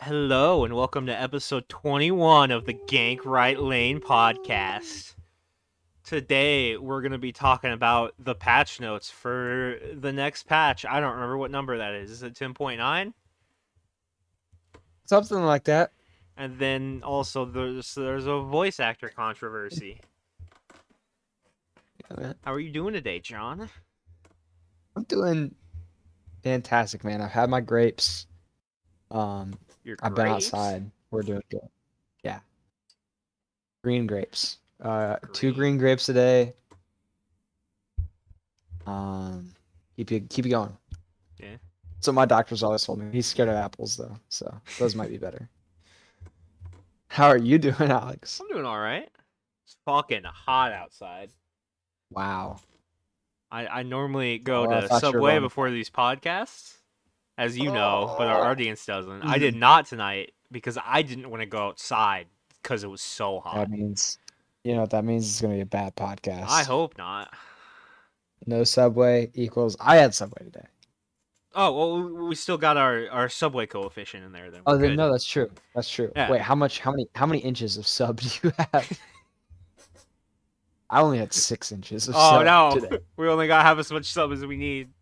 Hello, and welcome to episode 21 of the Gank Right Lane podcast. Today, we're going to be talking about the patch notes for the next patch. I don't remember what number that is. Is it 10.9? Something like that. And then also, there's a voice actor controversy. Yeah, man. How are you doing today, John? I'm doing fantastic, man. I've had my grapes. Um, Your I've been grapes? outside. We're doing good. Yeah, green grapes. Two Green. green grapes a day. Um, keep you going. Yeah. So my doctor's always told me he's scared of apples though, so those might be better. How are you doing, Alex? I'm doing alright. It's fucking hot outside. Wow. I normally go Oh, I to thought you were Subway going to before these podcasts, as you know, but our Oh. audience doesn't. I did Mhm. not tonight because I didn't want to go outside because it was so That hot. means, you know what that means? It's gonna be a bad I podcast. hope not. No Subway equals. I had Subway today. Oh, well, we still got our Subway coefficient in there, then we're Oh, then good. no, that's true. That's true. Yeah. Wait, how many inches of sub do you have? I only had 6 inches of Oh, sub no. today. We only got half as much sub as we need.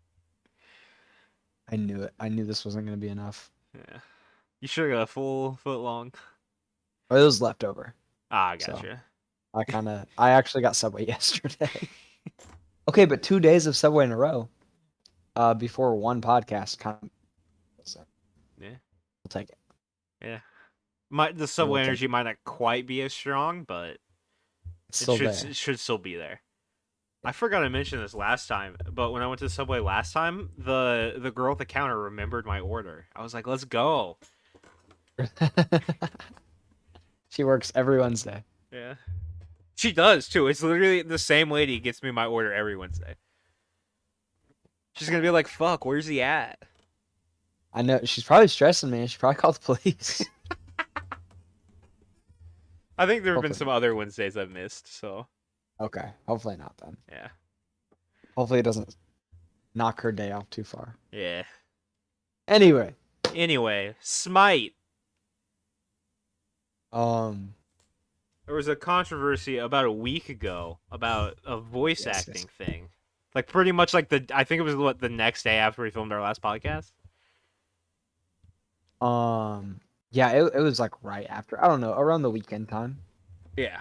I knew it. I knew this wasn't gonna be enough. Yeah. You should have got a full foot long. Or it was leftover. Ah, I So gotcha. I actually got Subway yesterday. Okay, but 2 days of Subway in a row, before one podcast kind of, so Yeah. we'll take it. Yeah. The We'll Subway take energy it. might not quite be as strong, but It's it still should there. it should still be there. Yeah. I forgot to mention this last time, but when I went to Subway last time, the girl at the counter remembered my order. I was like, "Let's go." She works every Wednesday. Yeah. She does too. It's literally the same lady gets me my order every Wednesday. She's gonna be like, "Fuck, where's he at?" I know she's probably stressing, man. She probably called the police. I think there have been Hopefully some not. other Wednesdays I've missed, so Okay, hopefully not then. yeah, Hopefully it doesn't knock her day off too far. yeah. Anyway, Anyway, Smite. um, There was a controversy about a week ago about a voice yes, yes. acting thing. Like pretty much like I think it was the next day after we filmed our last podcast. Um, yeah, it was like right after, I don't know, around the weekend time. Yeah.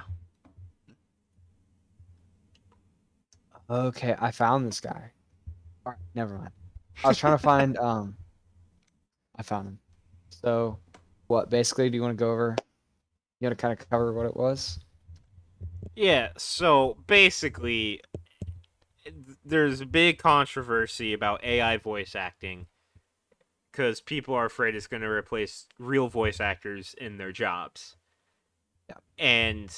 Okay, I found this guy. All right, never mind. I was trying to find, I found him. So, what, basically, do you want to go over, you want to kind of cover what it was? Yeah, so basically, there's a big controversy about AI voice acting because people are afraid it's going to replace real voice actors in their jobs. Yeah. And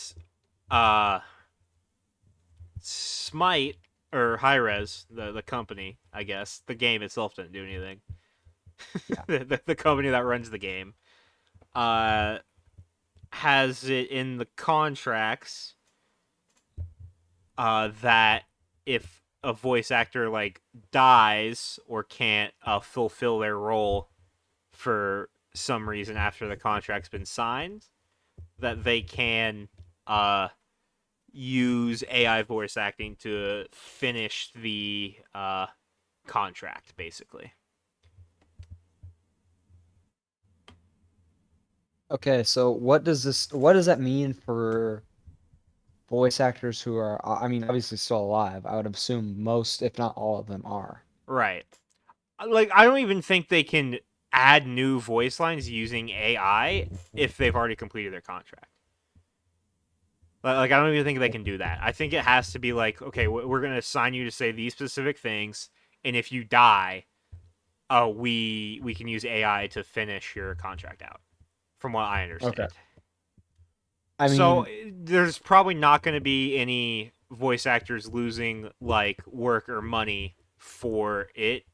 uh, Smite, or Hi-Rez, the company, I guess, the game itself didn't do anything. Yeah. The company that runs the game uh, has it in the contracts that if a voice actor like dies or can't fulfill their role for some reason after the contract's been signed, that they can use AI voice acting to finish the contract, basically. Okay, so what does that mean for voice actors who are, I mean, obviously still alive? I would assume most, if not all of them are. Right. Like, I don't even think they can add new voice lines using AI if they've already completed their contract. Like, I don't even think they can do that. I think it has to be like, okay, we're gonna assign you to say these specific things, and if you die, we can use AI to finish your contract out. From what I Okay. understand. I So mean, there's probably not going to be any voice actors losing like work or money for it,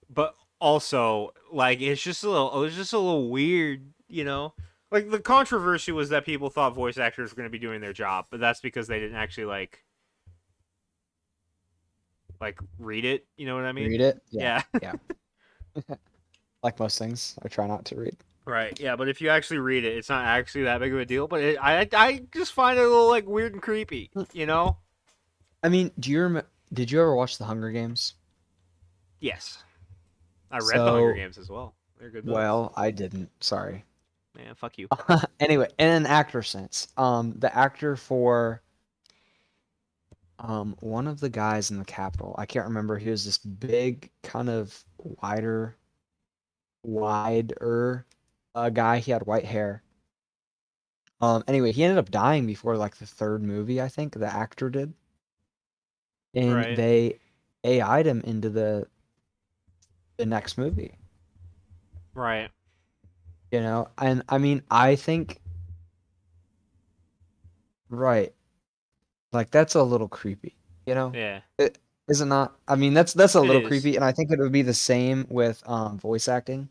but also like it's just a little weird, you know. Like the controversy was that people thought voice actors were going to be doing their job, but that's because they didn't actually like read it. You know what I mean? read it. Yeah, Yeah. yeah. Like most things, I try not to read. Right. Yeah, but if you actually read it, it's not actually that big of a deal. But I just find it a little like weird and creepy. You know? I mean, did you ever watch The Hunger Games? Yes. I read the Hunger So, Games as well. They're good books. well, I didn't. Sorry. Man, fuck you. Anyway, in an actor sense, the actor for one of the guys in the Capitol, I can't remember. He was this big, kind of wider guy. He had white hair. Anyway, he ended up dying before like the third movie, I think the actor did, and Right. they AI'd him into the next movie. Right. And I mean, I think right, like that's a little creepy. You know, Yeah. it, is it not? I mean, that's a It little is. creepy, and I think it would be the same with voice acting.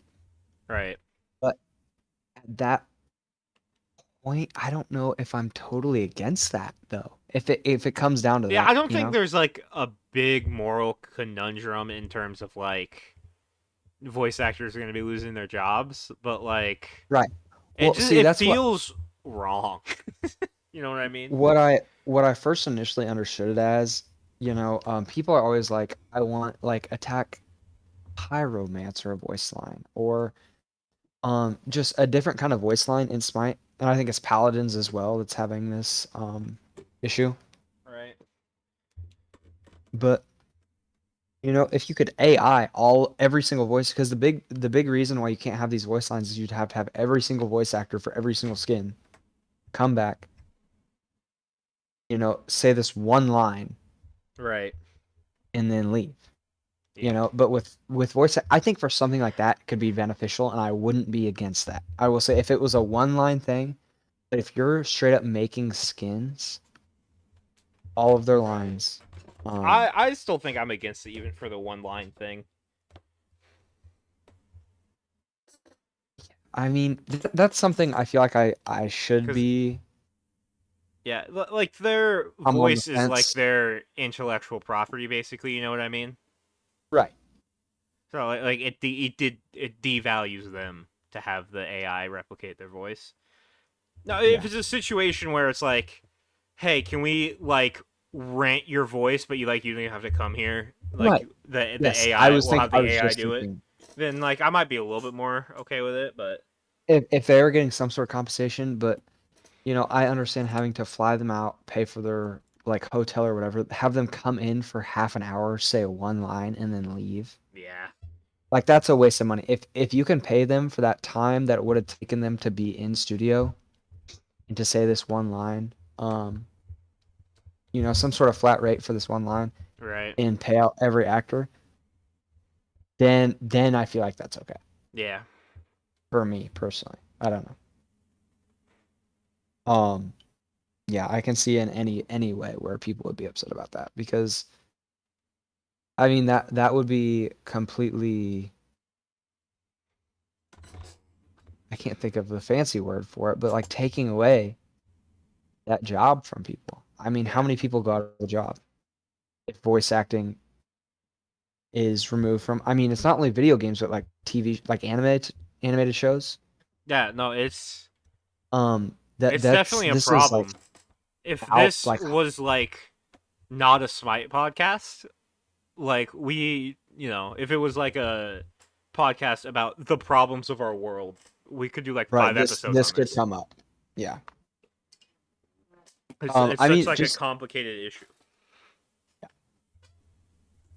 Right. But at that point, I don't know if I'm totally against that though. If it comes down to Yeah, I that, don't you think know? there's like a big moral conundrum in terms of like voice actors are going to be losing their jobs, but like Right. it Well, just see, it that's what feels wrong. You know what I mean? what I first initially understood it as. People are always like, I want like attack pyromancer voice line or just a different kind of voice line in Smite, and I think it's paladins as well that's having this issue. Right. But if you could AI every single voice, because the big reason why you can't have these voice lines is you'd have to have every single voice actor for every single skin come back, say this one line Right. and then leave. Yeah. But with voice, I think for something like that it could be beneficial, and I wouldn't be against that. I will say if it was a one line thing, but if you're straight up making skins, all of their Right. lines, I still think I'm against it even for the one line thing. I mean that's something I feel like I should Cuz be. yeah, like their I'm on the voice is like fence. their intellectual property basically, you know what I mean? Right. So like it devalues them to have the AI replicate their voice. Now, if Yeah. it's a situation where it's like, hey, can we like rent your voice, but you don't even have to come here, like Right. the Yes. I AI, was we'll think have I the was AI just do it. thinking Then like I might be a little bit more okay with it, but if they were getting some sort of compensation, but I understand having to fly them out, pay for their like hotel or whatever, have them come in for half an hour, say one line, and then leave. yeah, Like that's a waste of money. If you can pay them for that time that it would have taken them to be in studio and to say this one line, some sort of flat rate for this one line right, and pay out every actor, then I feel like that's okay yeah, for me personally. I don't know. Yeah, I can see in any way where people would be upset about that because I mean that would be completely. I can't think of the fancy word for it, but like taking away that job from people. I mean, how yeah, many people go out of the job if voice acting is removed from? I mean, it's not only video games, but like TV, like animated shows. yeah. No, it's That it's that's definitely a this is like problem. If out this like was like not a Smite podcast, like if it was like a podcast about the problems of our world, we could do like right. five This episodes this on could this. come up. Yeah. It's I such mean, like a just complicated issue.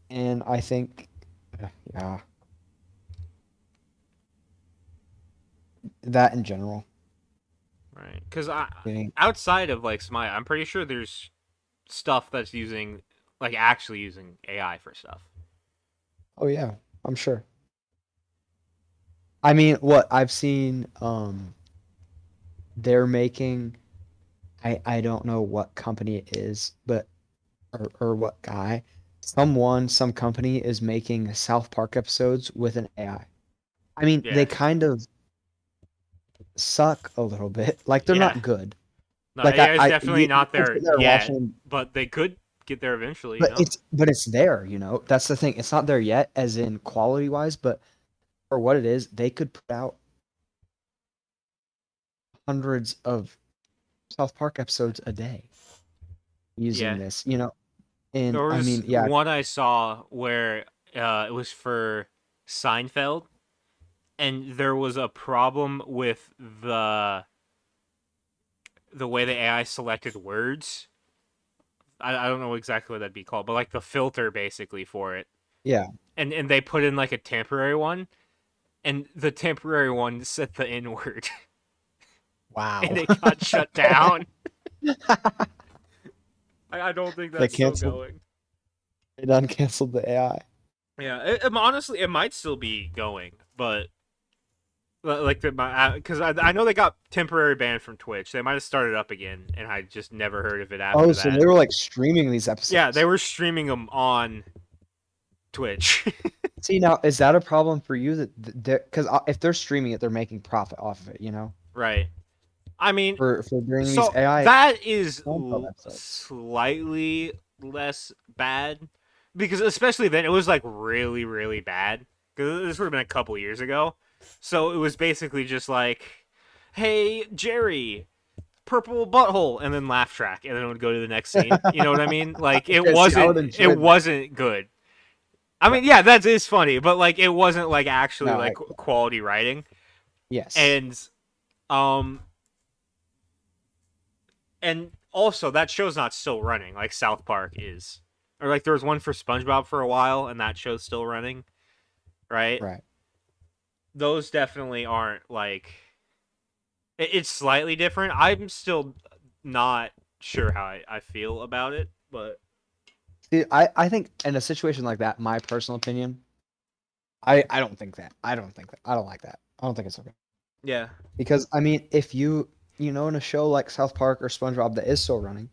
and I think, yeah, that in general. Right. Because I Getting, outside of like Smite, I'm pretty sure there's stuff that's using like actually using AI for stuff. oh yeah, I'm sure. I mean, what I've seen, they're making. I don't know what company it is, but or what guy. Some company is making South Park episodes with an AI. I mean, they Yeah. kind of suck a little bit. Like they're Yeah. not good. No, Like AI is definitely you not can there sit there and watch yet, them, but they could get there eventually. You but know. it's there. That's the thing. It's not there yet, as in quality wise, but for what it is, they could put out. hundreds of South Park episodes a day using Yeah. this, you know. And There I was mean, yeah, one I saw where it was for Seinfeld, and there was a problem with the way the AI selected words. I don't know exactly what that'd be called, but like the filter basically for it. yeah, And they put in like a temporary one, and the temporary one said the N word, and wow. it got shut down. I don't think They that's still canceled. going. They done canceled the AI. Yeah, honestly, it might still be going, but like because I know they got temporary ban from Twitch. They might have started up again, and I just never heard of it Oh, after so that. they were like streaming these Yeah, they episodes. were streaming them on Twitch. See, now is that a problem for you that because if they're streaming it, they're making profit off of it, you know, Right. I mean, for doing these so AI that is Seinfeld episodes. slightly less bad because especially then it was like really really bad because this would have been a couple years ago. So it was basically just like, "Hey Jerry, purple butthole," and then laugh track, and then it would go to the next scene. You know what I mean? Like Okay, see, I would it enjoy that. wasn't good. I Right. mean, yeah, that is funny, but like it wasn't like actually No, like I quality writing. yes. And um and also that show's not still running like South Park is. Or like there was one for SpongeBob for a while and that show's still running, right? Right. Those definitely aren't like it's slightly different. I'm still not sure how I feel about it, but See, I think in a situation like that, my personal opinion, I don't think that. I don't think that. I don't like that. I don't think it's okay. yeah, Because I mean, if you know in a show like South Park or SpongeBob that is still running,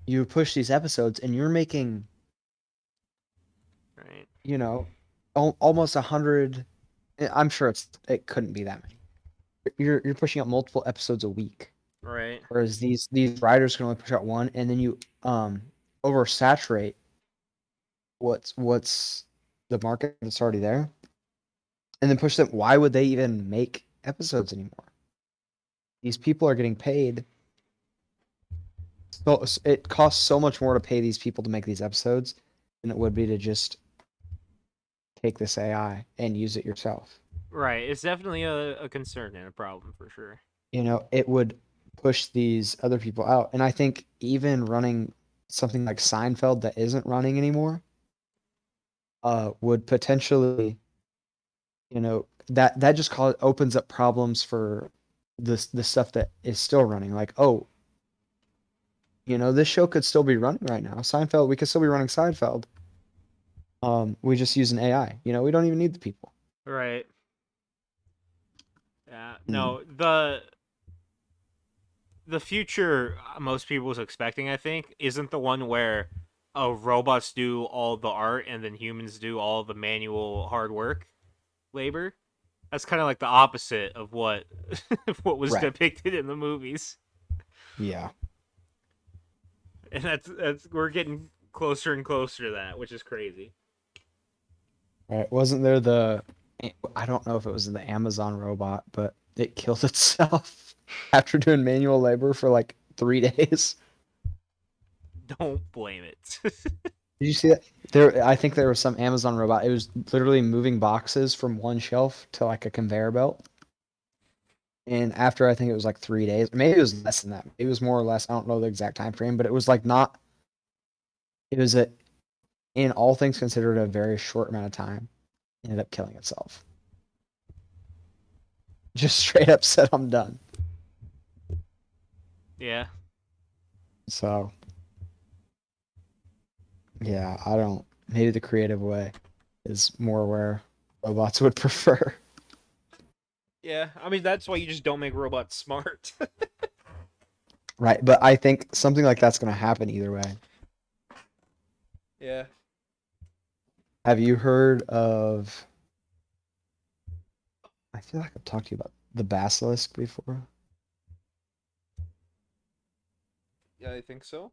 you push these episodes and you're making, right, you know, almost 100. I'm sure it couldn't be that many. You're pushing out multiple episodes a week, right, whereas these writers can only push out one, and then you oversaturate what's the market that's already there, and then push them. Why would they even make episodes anymore? These people are getting paid. So it costs so much more to pay these people to make these episodes than it would be to just take this AI and use it yourself. right. It's definitely a concern and a problem for sure. You know, it would push these other people out. And I think even running something like Seinfeld that isn't running anymore, would potentially, you know, that just opens up problems for the stuff that is still running. Like, oh, you know, this show could still be running right now. Seinfeld, we could still be running Seinfeld. We just use an AI. You know, we don't even need the people. Right. Yeah. Mm. No, the future most people was expecting, I think, isn't the one where robots do all the art and then humans do all the manual hard work labor. That's kind of like the opposite of what what was Right. depicted in the movies, Yeah. and that's we're getting closer and closer to that, which is crazy. Right. Wasn't there I don't know if it was the Amazon robot, but it killed itself after doing manual labor for like 3 days. Don't blame it. Did you see that? I think there was some Amazon robot. It was literally moving boxes from one shelf to like a conveyor belt. And after I think it was like 3 days, maybe it was less than that. It was more or less. I don't know the exact time frame, but it was like not. It was in all things considered, a very short amount of time. Ended up killing itself. Just straight up said, "I'm done." Yeah. So yeah, I don't. Maybe the creative way is more where robots would prefer. Yeah. I mean, that's why you just don't make robots smart. Right. But I think something like that's going to happen either way. Yeah. Have you heard of? I feel like I've talked to you about the basilisk before. Yeah, I think so.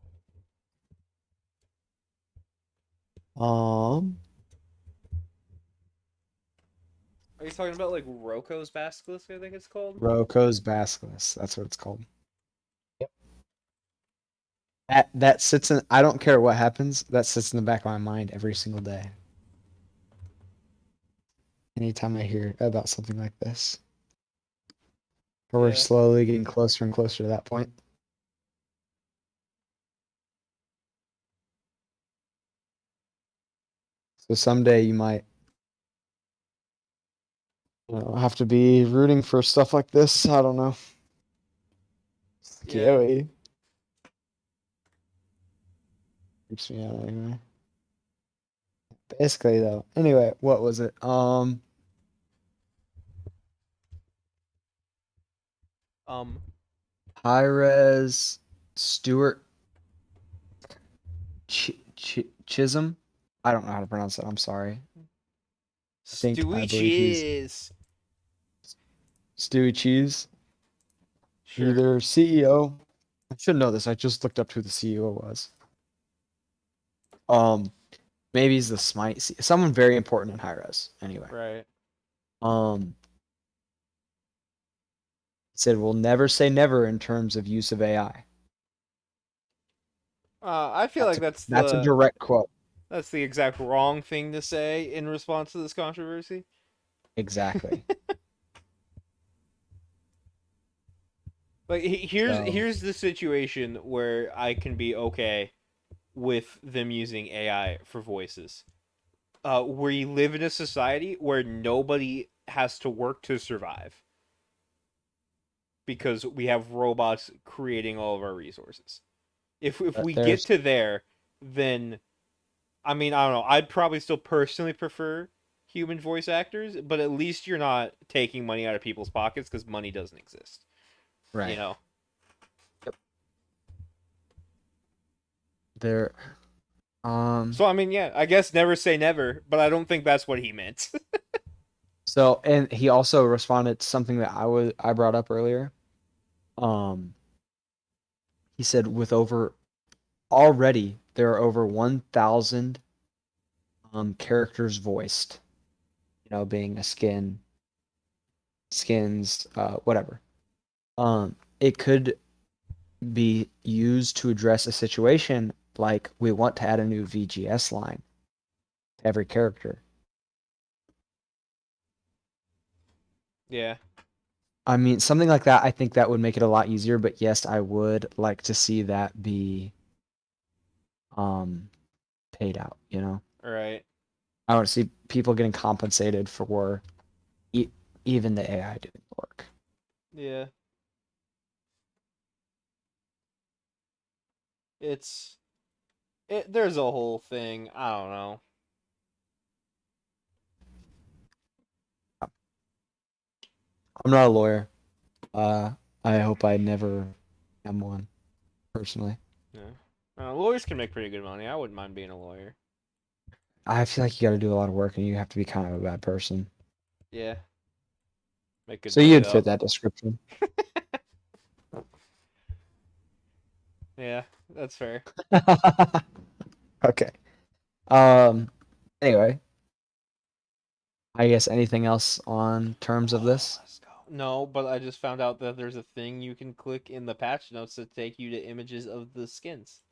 Um, Are you talking about like Roko's Basilisk? I think it's called. Roko's Basilisk. That's what it's called. Yep. That sits in. I don't care what happens. That sits in the back of my mind every single day. Anytime I hear about something like this, we're Yeah. slowly getting closer and closer to that point. So someday you might, have to be rooting for stuff like this. I don't know. Yeah. Scary. Keeps me out anyway. Basically, though. Anyway, what was it? Um. Pires Stewart Chisholm. I don't know how to pronounce it. I'm sorry. I Stewie believe he's Cheese. Stewie Cheese. Sure. Either CEO. I should know this. I just looked up who the CEO was. Um, maybe he's the Smite. Someone very important in high res. Anyway. Right. Um, he said we'll never say never in terms of use of AI. I feel like That's a direct quote. that's the exact wrong thing to say in response to this controversy. Exactly. Like So here's the situation where I can be okay with them using AI for voices. We live in a society where nobody has to work to survive because we have robots creating all of our resources. If we get there's to there, then I mean I don't know. I'd probably still personally prefer human voice actors, but at least you're not taking money out of people's pockets because money doesn't exist. You right. know. Yep. There. So I mean, yeah, I guess never say never, but I don't think that's what he meant. So and he also responded to something that I brought up earlier. Um, he said with over already there are over 1,000 characters voiced. Being a skins, whatever. It could be used to address a situation like we want to add a new VGS line to every character. Yeah. I mean, something like that, I think that would make it a lot easier, but yes, I would like to see that be um paid out, All right. I want to see people getting compensated for e even the AI doing the work. Yeah. It's there's a whole thing. I don't know. I'm not a lawyer. Uh, I hope I never am one personally. Yeah. Lawyers can make pretty good money. I wouldn't mind being a lawyer. I feel like you got to do a lot of work and you have to be kind of a bad person. Yeah. Make good So money you'd fit though. that description. Yeah, that's fair. Okay. Um, anyway, I guess anything else on terms of Oh, this? let's go. No, but I just found out that there's a thing you can click in the patch notes to take you to images of the skins.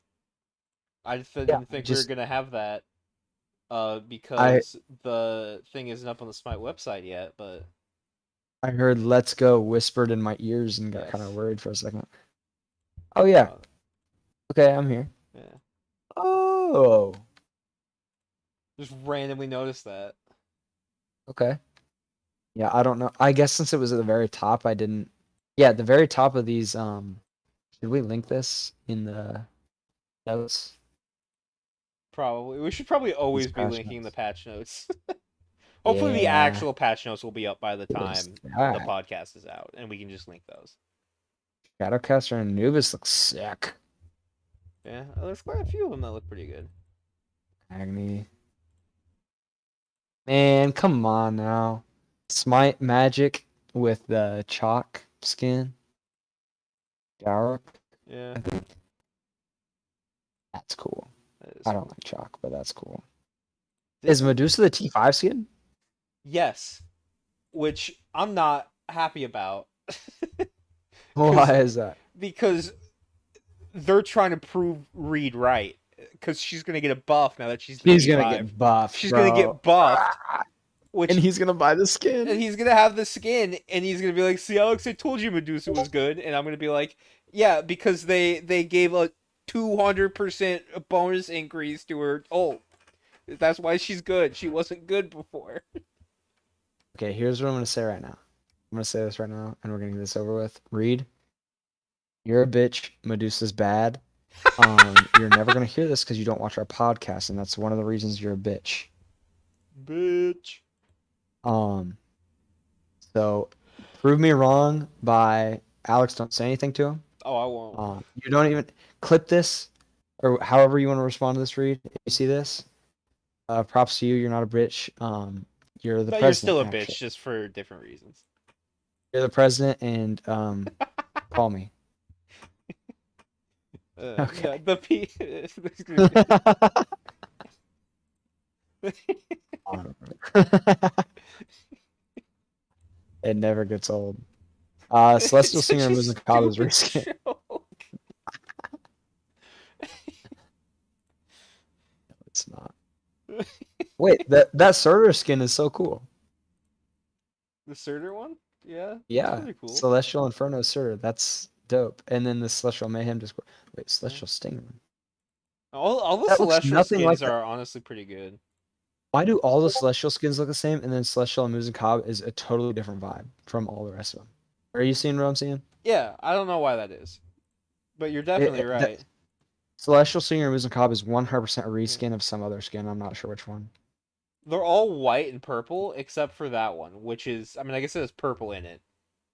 Yeah, Didn't think we were gonna have that I because the thing isn't up on the Smite website yet, but I heard "Let's Go" whispered in my ears and got kind of yes. worried for a second. Oh yeah. Uh, Okay, I'm here. yeah. Oh, Just randomly noticed that. okay. Yeah, I don't know. I guess since it was at the very top, I didn't. Yeah, at the very top of these. Should we link this in the notes? Probably. We should probably These always be patch linking the notes. patch notes. Hopefully the Yeah. actual patch notes will be up by the There's time the that. podcast is out and we can just link those. Shadowcaster and Anubis looks sick. Yeah, there's quite a few of them that look pretty good. Agni. Man, come on now. Smite Magic with the chalk skin. Dark. Yeah, That's cool. that is I don't cool. like chalk, but that's cool. This Is one? Medusa the T5 skin? Yes. which I'm not happy about. because Why is that? because they're trying to prove Reed right. Because she's gonna get a buff now that she's the He's gonna P5. get buffed, She's gonna bro. get buffed, And which he's gonna buy the and skin. he's gonna have the skin, and he's gonna be like, "See, Alex, I told you Medusa was good," and I'm gonna be like, "Yeah, because they gave a 200% bonus increase to her ult. That's why she's good. She wasn't good before." Okay, here's what I'm gonna say right now. I'm gonna say this right now, and we're gonna get this over with. Reed, you're a bitch. Medusa's bad. You're never gonna hear this because you don't watch our podcast, and that's one of the reasons you're a bitch. Bitch. Um, so prove me wrong by Alex. Don't say anything to him. Oh, I won't. You don't even clip this, or however you want to respond to this. Reed, if you see this, props to you. You're not a bitch. You're the But you're president, still a bitch, actually. just for different reasons. You're the president, and call me. Yeah, Okay. the P. It never gets old. Celestial It's Singer such and a Moving Cobb is stupid risky. joke. It's not. Wait, that Surtur skin is so cool. The Surtur one? Yeah, that's Yeah, pretty cool. Celestial Inferno Surtur. That's dope. And then the Celestial Mayhem Discord. Wait, Yeah. Celestial Stinger. All the That looks celestial nothing like skins that. are honestly pretty good. Why do all the Celestial skins look the same, and then Celestial and Moving Cobb is a totally different vibe from all the rest of them? Are you seeing what I'm seeing? Yeah, I don't know why that is, but you're It, definitely it, that, right. Celestial Singer and Moving Cobb is 100% a Yeah. reskin of some other skin. I'm not sure which one. They're all white and purple except for that one, which is, I mean, I guess it has purple in it,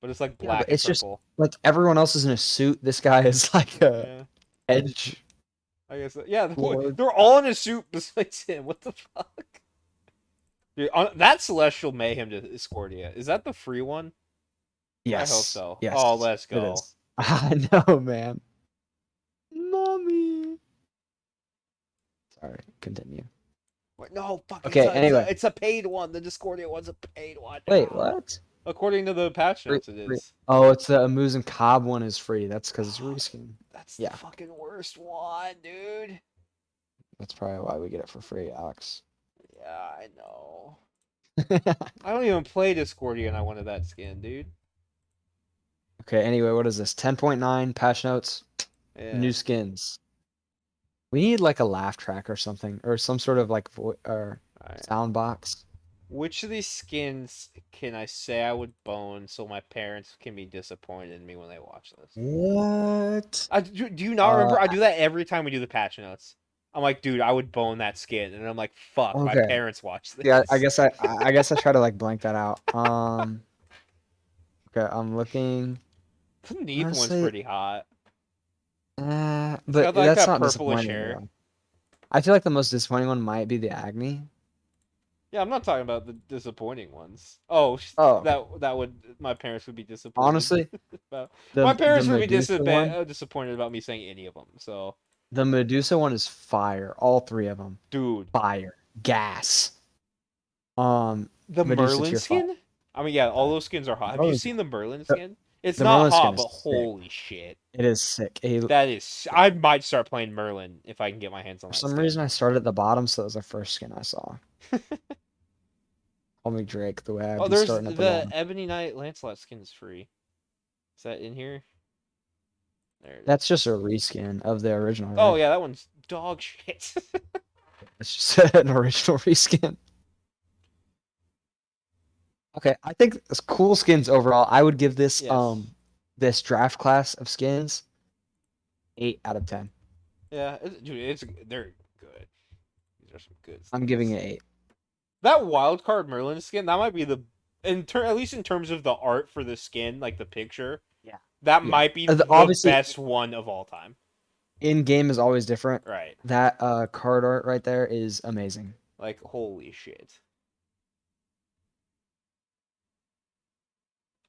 but it's like Yeah, but black and it's just purple. like everyone else is in a suit. This guy is like a Yeah, edge I guess. Yeah, lord. they're all in a suit besides him. What the fuck? Dude, that Celestial Mayhem Discordia, is that the free one? I hope Yes, so. Oh, yes, let's it go. is. I know, man. Mommy. Sorry, continue. Wait, no, fuck! Okay, anyway. It's a paid one. The Discordia one's a paid one. Wait, Ah. what? According to the patch Free, notes, it free. is. Oh, it's the Amuse and Cobb one is free. That's because it's a Oh, reskin. that's the Yeah, fucking worst one, dude. that's probably why we get it for free, Alex. Yeah, I know. I don't even play Discordia and I wanted that skin, dude. Okay, anyway, what is this? 10.9 patch notes, Yeah. new skins. We need like a laugh track or something, or some sort of like or Alright. sound box. Which of these skins can I say I would bone so my parents can be disappointed in me when they watch this? What? Do you not Uh, remember? I do that every time we do the patch notes. I'm like, dude, I would bone that skin, and I'm like, fuck, my okay. parents watch Yeah, I this. guess I guess I try to like blank that out. Okay, I'm looking. The Neath one's Honestly, pretty hot. It's but got like that's that not purplish disappointing hair. though. I feel like the most disappointing one might be the Agni. Yeah, I'm not talking about the disappointing ones. Oh, Oh, that would my parents would be disappointed honestly, about. My the parents would be Medusa one, disappointed about me saying any of them. So, the Medusa one is fire. All three of them, dude, fire, gas. the Medusa Merlin tier five. skin. I mean, yeah, all those skins are hot. Have you Merlin's, seen the Merlin the, skin? It's the not Merlin skin hot, is but sick. holy shit, It is sick. that is. I might start playing Merlin if I can get my hands on For that some reason, skin. I started at the bottom, so that was the first skin I saw. Call me Drake, the way I'd Oh, be there's starting at the the bottom. Ebony Knight Lancelot skin is free. Is that in here? There it That's is. just a reskin of the original, Oh right? yeah, that one's dog shit. It's just an original reskin. Okay, I think it's cool skins overall. I would give this Yes. this draft class of skins 8 out of 10. Yeah, dude, they're good. These are some good I'm giving skins. it 8. That wild card Merlin skin, that might be at least in terms of the art for the skin, like the picture, Yeah. that Yeah. might be the Obviously, best one of all time. in game is always different. Right. That card art right there is amazing. Like holy shit.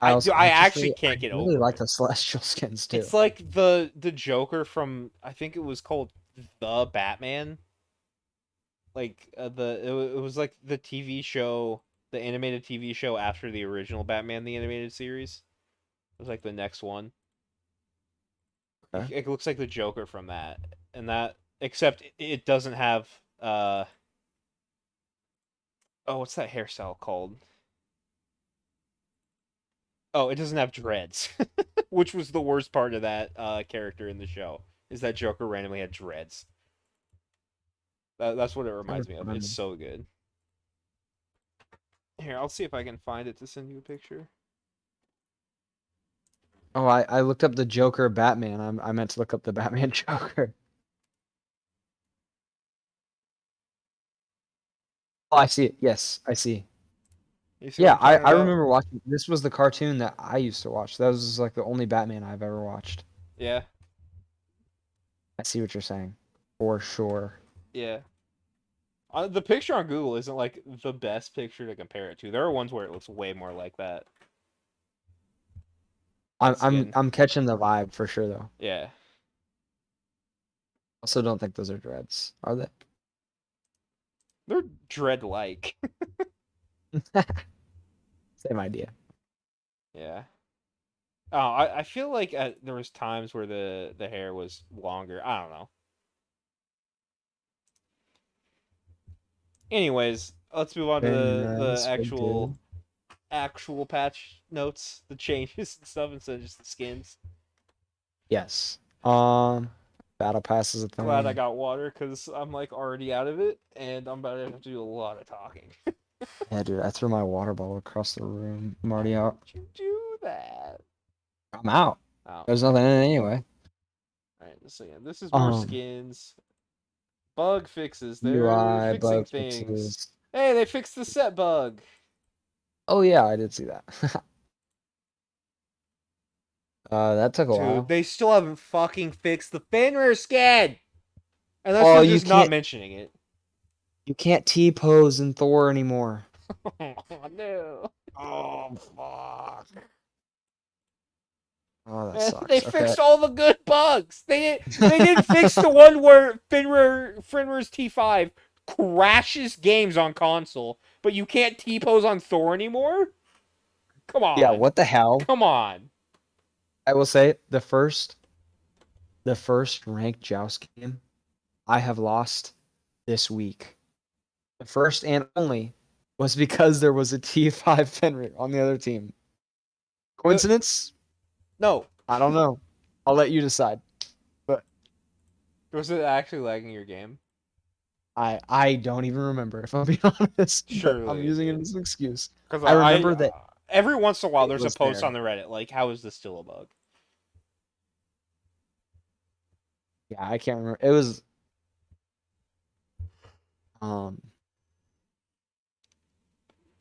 I actually I can't get really over like it. the celestial skins too. It's like the Joker from I think it was called The Batman. Like it was like the TV show the animated TV show after the original Batman the animated series. It was like the next one. Okay. It looks like the Joker from that, and that except it doesn't have oh, what's that hairstyle called? Oh, it doesn't have dreads, which was the worst part of that character in the show. Is that Joker randomly had dreads? That's what it Trying reminds to me of. It's find- so good. Here, I'll see if I can find it to send you a picture. Oh, I looked up the Joker Batman. I meant to look up the Batman Joker. Oh, I see it. Yes, I see. You see what Yeah, I'm talking I about? remember watching. This was the cartoon that I used to watch. That was like the only Batman I've ever watched. Yeah, I see what you're saying, for sure. yeah. The picture on Google isn't like the best picture to compare it to. There are ones where it looks way more like that. I'm That I'm skin. I'm catching the vibe for sure though. Yeah, Also, don't think those are dreads, are they? they're dread-like. Same idea. Yeah. Oh, I feel like there was times where the hair was longer. I don't know. Anyways, let's move on to Very the nice. Very actual good. patch notes, the changes and stuff instead of just the skins. Yes. Battle pass is a Glad I thing. got water because I'm like already out of it, and I'm about to have to do a lot of talking. Yeah, dude, I threw my water bottle across the room. I'm Why already out. did you do that? I'm out. Oh, There's nothing in it anyway. all right. So yeah, this is more Um, skins. Bug fixes. They're UI fixing bug things. fixes. Hey, they fixed the set bug. Oh yeah, I did see that. That took a Dude, while. they still haven't fucking fixed the Fenrir skin. Unless Oh, they're just not mentioning it. you can't T pose in Thor anymore. Oh no. Oh fuck. Oh, that Man, they sucks. Okay. fixed all the good bugs. They didn't fix the one where Fenrir's T5 crashes games on console, but you can't T pose on Thor anymore? Come Yeah, on. what the hell? Come on. I will say the first ranked joust game I have lost this week. The first and only was because there was a T5 Fenrir on the other team. Coincidence? No. I don't know. I'll let you decide. But Was it actually lagging your game? I don't even remember if I'm being honest, but I'm Surely it using it did. as an excuse. Because I remember that every once in a while it there's a was post on there. the Reddit like, how is this still a bug? Yeah, I can't remember. It was um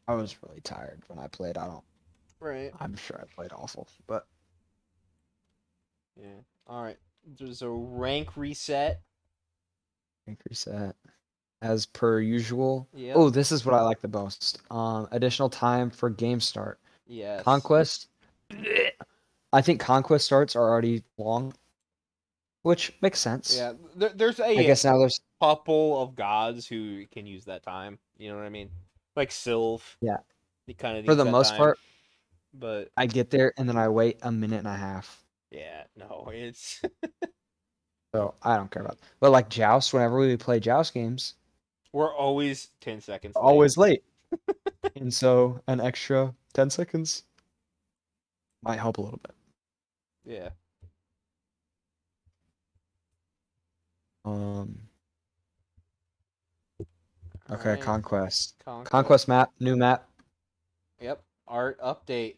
I was really tired when I played. Right. I'm sure I played awful, but Yeah. All right. There's a rank reset. increase that as per usual. Yep. Oh, this is what I like the most. Additional time for game start. Yes. Conquest. I think conquest starts are already long, which makes sense. Yeah. There's I a guess now there's couple of gods who can use that time. You know what I mean? Like Sylph. yeah. He kind of For needs the that most time. part, But I get there and then I wait a minute and a half. yeah, no, it's So I don't care about it. But like Joust, whenever we play Joust games, we're always 10 seconds late. always late. And so an extra 10 seconds might help a little bit. Yeah. Um All okay, right. Conquest. Conquest. Conquest map, new map. Yep. Art update.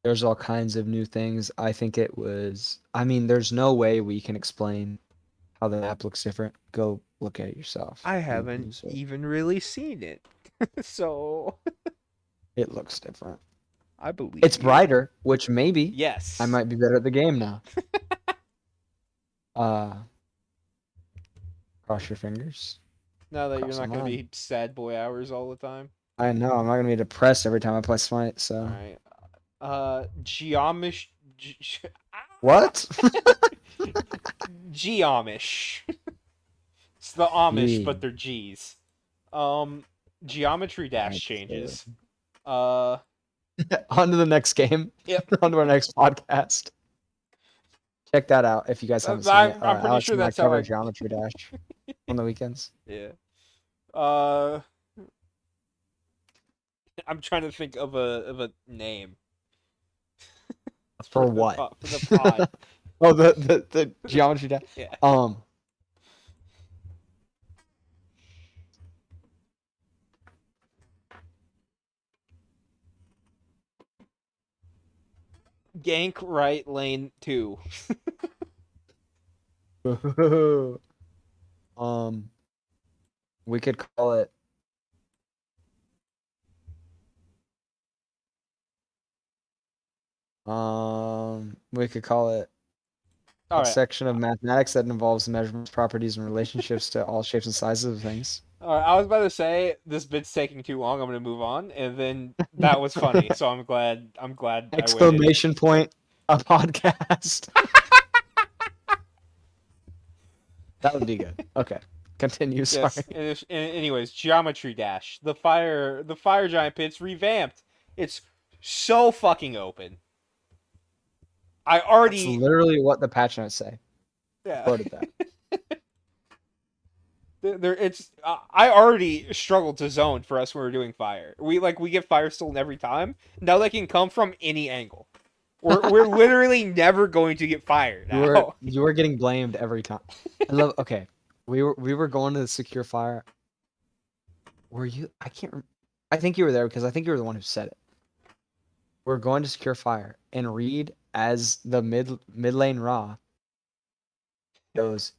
There's all kinds of new things. I think it was I mean, there's no way we can explain how the map looks different. Go look at it yourself. I You haven't loser. even really seen it. So It looks different. I believe It's you. brighter, which maybe I Yes. might be better at the game now. Uh Cross your fingers. Now that you're Cross not them gonna on. be sad boy hours all the time. I know I'm not gonna be depressed every time I play Smite. All So right. Geomish. what? Geomish. It's the Amish, Gee, but they're G's. Um, Geometry Dash That's, changes. Uh, on to the next game. yep. On to our next podcast. Check that out if you guys haven't seen it. I'm pretty Alex sure and I that's how cover I. Geometry Dash on the weekends. Yeah. Uh, I'm trying to think of a name For for the what? pod. For the pod. Oh, the Geometry Dash. Yeah. Um, Gank Right Lane 2. um, we could call it. We could call it All a right. section of mathematics that involves measurements, properties, and relationships to all shapes and sizes of things. All right. I was about to say this bit's taking too long. I'm gonna move on, and then that was funny. So I'm glad. I'm glad I waited. Exclamation point, a podcast. That would be good. Okay. Continue. Sorry. Yes. And anyways, Geometry Dash. The fire giant pit's revamped. It's so fucking open. I That's already. literally what the patch notes say. Yeah. Quoted that. It's I already struggled to zone for us when we were doing fire. We get fire stolen every time. Now they can come from any angle. We're literally never going to get fired now. You were getting blamed every time. I love. Okay, we were going to the secure fire. Were you? I can't. I think you were there because I think you were the one who said it. We're going to secure fire, and Reed, as the mid lane raw, goes,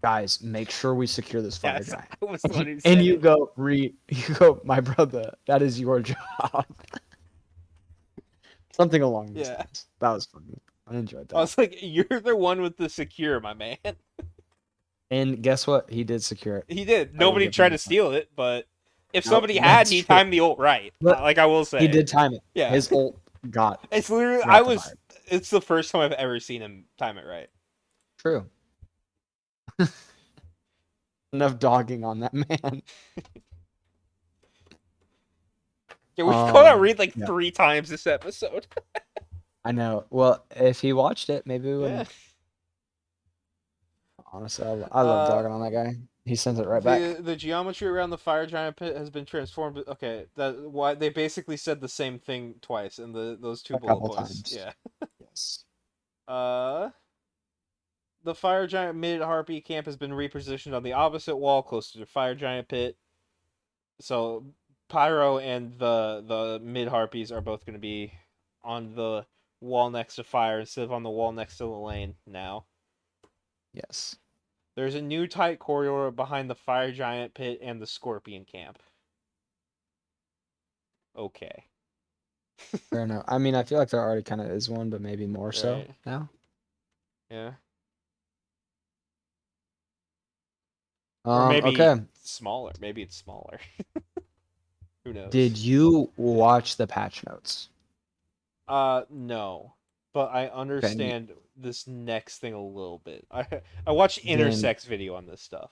guys, make sure we secure this fire Yes, giant. I was the one who And said you it. go, Reed, you go, my brother, that is your job. Something along those Yeah. lines. That was funny. I enjoyed I that. was like, "You're the one with the secure, my man." And guess what? He did secure it. He did. I will Nobody give him tried to that. steal it, but if Nope, somebody had, that's he true. timed the ult right. But Like I will he say. did time it. Yeah. His ult got It's literally I got the was. fire. It's the first time I've ever seen him time it right. True. Enough dogging on that man. Yeah, we've called out Reed like Yeah, 3 times this episode. I know. Well, if he watched it, maybe we Yeah. wouldn't. Honestly, I love Uh, dogging on that guy. He sends it right back the geometry around the fire giant pit has been transformed. Okay, that why they basically said the same thing twice in those two a bullet couple points. times. Yeah. Yes. Uh, the fire giant mid harpy camp has been repositioned on the opposite wall, close to the fire giant pit. So Pyro and the mid harpies are both going to be on the wall next to fire instead of on the wall next to the lane now. Yes. There's a new tight corridor behind the fire giant pit and the scorpion camp. Okay. Fair enough. I mean, I feel like there already kind of is one, but maybe more so Right. now. Yeah. Or maybe Okay. smaller. Maybe it's smaller. Who Did knows? you watch the patch notes? No. But I Okay. understand this next thing a little bit. I watched Then Intersect's video on this stuff.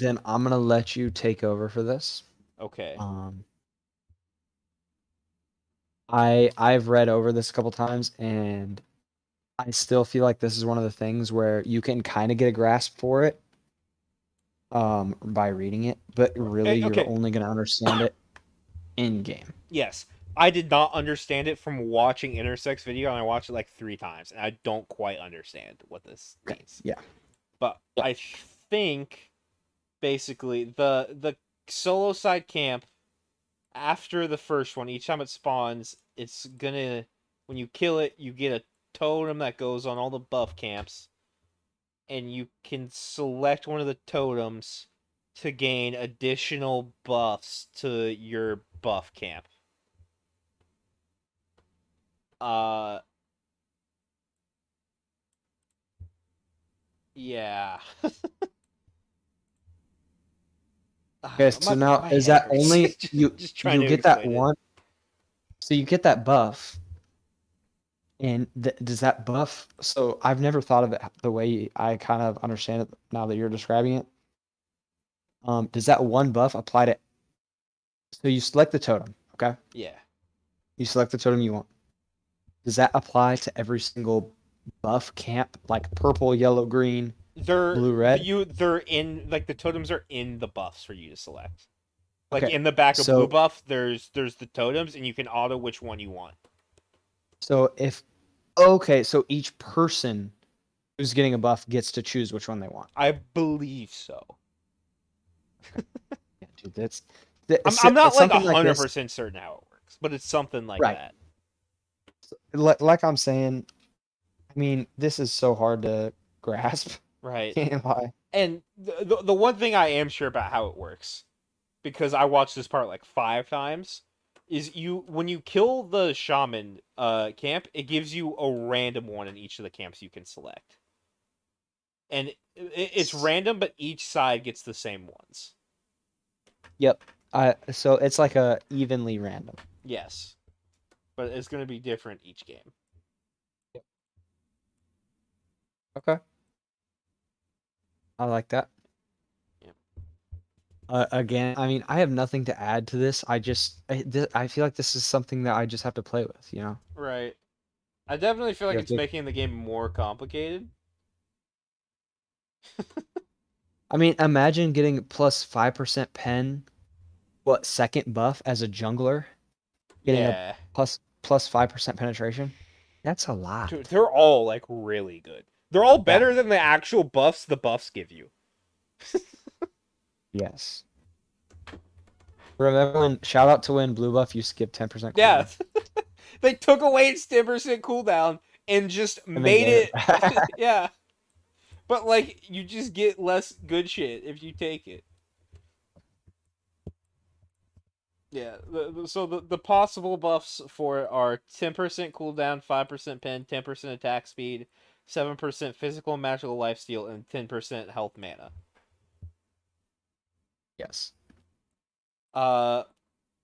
I'm gonna let you take over for this. Okay. Um, I've read over this a couple times, and I still feel like this is one of the things where you can kind of get a grasp for it, by reading it, but really you're Okay. only gonna understand it in game. Yes. I did not understand it from watching Intersect's video, and I watched it like 3 times, and I don't quite understand what this Okay. means. Yeah. But Yeah. I think basically the solo side camp after the first one, each time it spawns, it's gonna when you kill it, you get a totem that goes on all the buff camps, and you can select one of the totems to gain additional buffs to your buff camp. Uh yeah. Okay, so now My is head that hurts. only Just trying you to get that explain it. one? So you get that buff, and does that buff? So I've never thought of it the way I kind of understand it now that you're describing it. Does that one buff apply to? So you select the totem, okay? Yeah. You select the totem you want. Does that apply to every single buff camp, like purple, yellow, green, blue, red? They're in like the totems are in the buffs for you to select. Like Okay, in the back of blue so buff, there's the totems, and you can auto which one you want. so if okay, so each person who's getting a buff gets to choose which one they want. I believe so. Okay, yeah, dude, that's I'm not it's like something like hundred this, percent certain how it works, but it's something like right? that. Like I'm saying, I mean, this is so hard to grasp. Right. Can't lie. And the one thing I am sure about how it works, because I watched this part like 5 times, is you when you kill the shaman camp, it gives you a random one in each of the camps you can select. And it's random, but each side gets the same ones. Yep. So it's like a evenly random. Yes, but it's going to be different each game. Yep. Okay. I like that. Yeah. Again, I mean, I have nothing to add to this. I feel like this is something that I just have to play with, you know? Right. I definitely feel You like have it's to, making the game more complicated. I mean, imagine getting plus 5% pen, what, second buff as a jungler, getting a Yeah. plus 5% penetration. That's a lot. Dude, they're all like really good. They're all Yeah. better than the actual buffs the buffs give you. Yes. Remember when, shout out to when blue buff used to give 10% Yeah. cooldown They took away its 10% cooldown and just and then made gave it it back. yeah. But like you just get less good shit if you take it. Yeah, the possible buffs for are 10% cooldown, 5% pen, 10% attack speed, 7% physical and magical lifesteal, and 10% health mana. Yes. Uh,